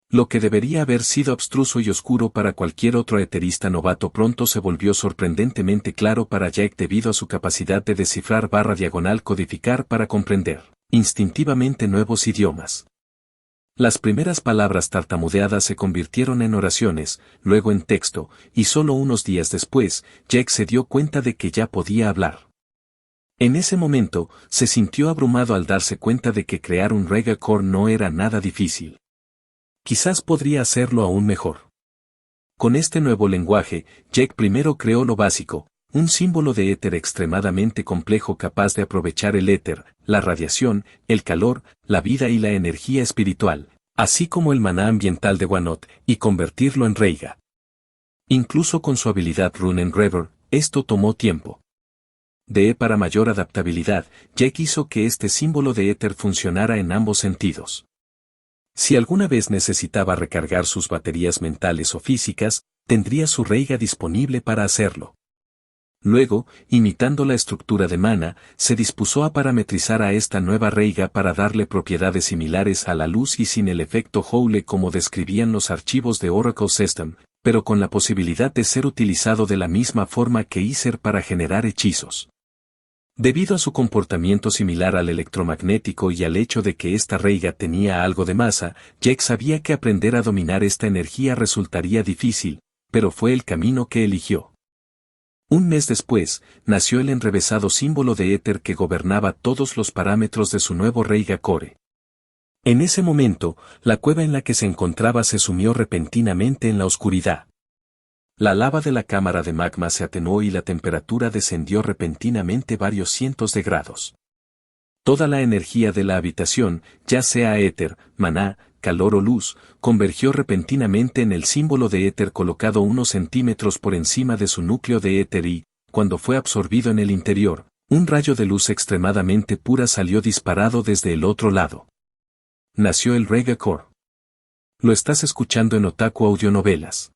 Lo que debería haber sido abstruso y oscuro para cualquier otro eterista novato pronto se volvió sorprendentemente claro para Jack debido a su capacidad de descifrar / codificar para comprender instintivamente nuevos idiomas. Las primeras palabras tartamudeadas se convirtieron en oraciones, luego en texto, y solo unos días después, Jack se dio cuenta de que ya podía hablar. En ese momento, se sintió abrumado al darse cuenta de que crear un Reiga Core no era nada difícil. Quizás podría hacerlo aún mejor. Con este nuevo lenguaje, Jack primero creó lo básico, un símbolo de éter extremadamente complejo capaz de aprovechar el éter, la radiación, el calor, la vida y la energía espiritual, así como el maná ambiental de Wanoth, y convertirlo en Reiga. Incluso con su habilidad Rune Engraver, esto tomó tiempo. Para mayor adaptabilidad, Jack hizo que este símbolo de éter funcionara en ambos sentidos. Si alguna vez necesitaba recargar sus baterías mentales o físicas, tendría su reiga disponible para hacerlo. Luego, imitando la estructura de mana, se dispuso a parametrizar a esta nueva reiga para darle propiedades similares a la luz y sin el efecto Howle como describían los archivos de Oracle System, pero con la posibilidad de ser utilizado de la misma forma que Aether para generar hechizos. Debido a su comportamiento similar al electromagnético y al hecho de que esta reiga tenía algo de masa, Jack sabía que aprender a dominar esta energía resultaría difícil, pero fue el camino que eligió. Un mes después, nació el enrevesado símbolo de éter que gobernaba todos los parámetros de su nuevo Reiga Core. En ese momento, la cueva en la que se encontraba se sumió repentinamente en la oscuridad. La lava de la cámara de magma se atenuó y la temperatura descendió repentinamente varios cientos de grados. Toda la energía de la habitación, ya sea éter, maná, calor o luz, convergió repentinamente en el símbolo de éter colocado unos centímetros por encima de su núcleo de éter y, cuando fue absorbido en el interior, un rayo de luz extremadamente pura salió disparado desde el otro lado. Nació el Reiga Core. Lo estás escuchando en Otaku Audionovelas.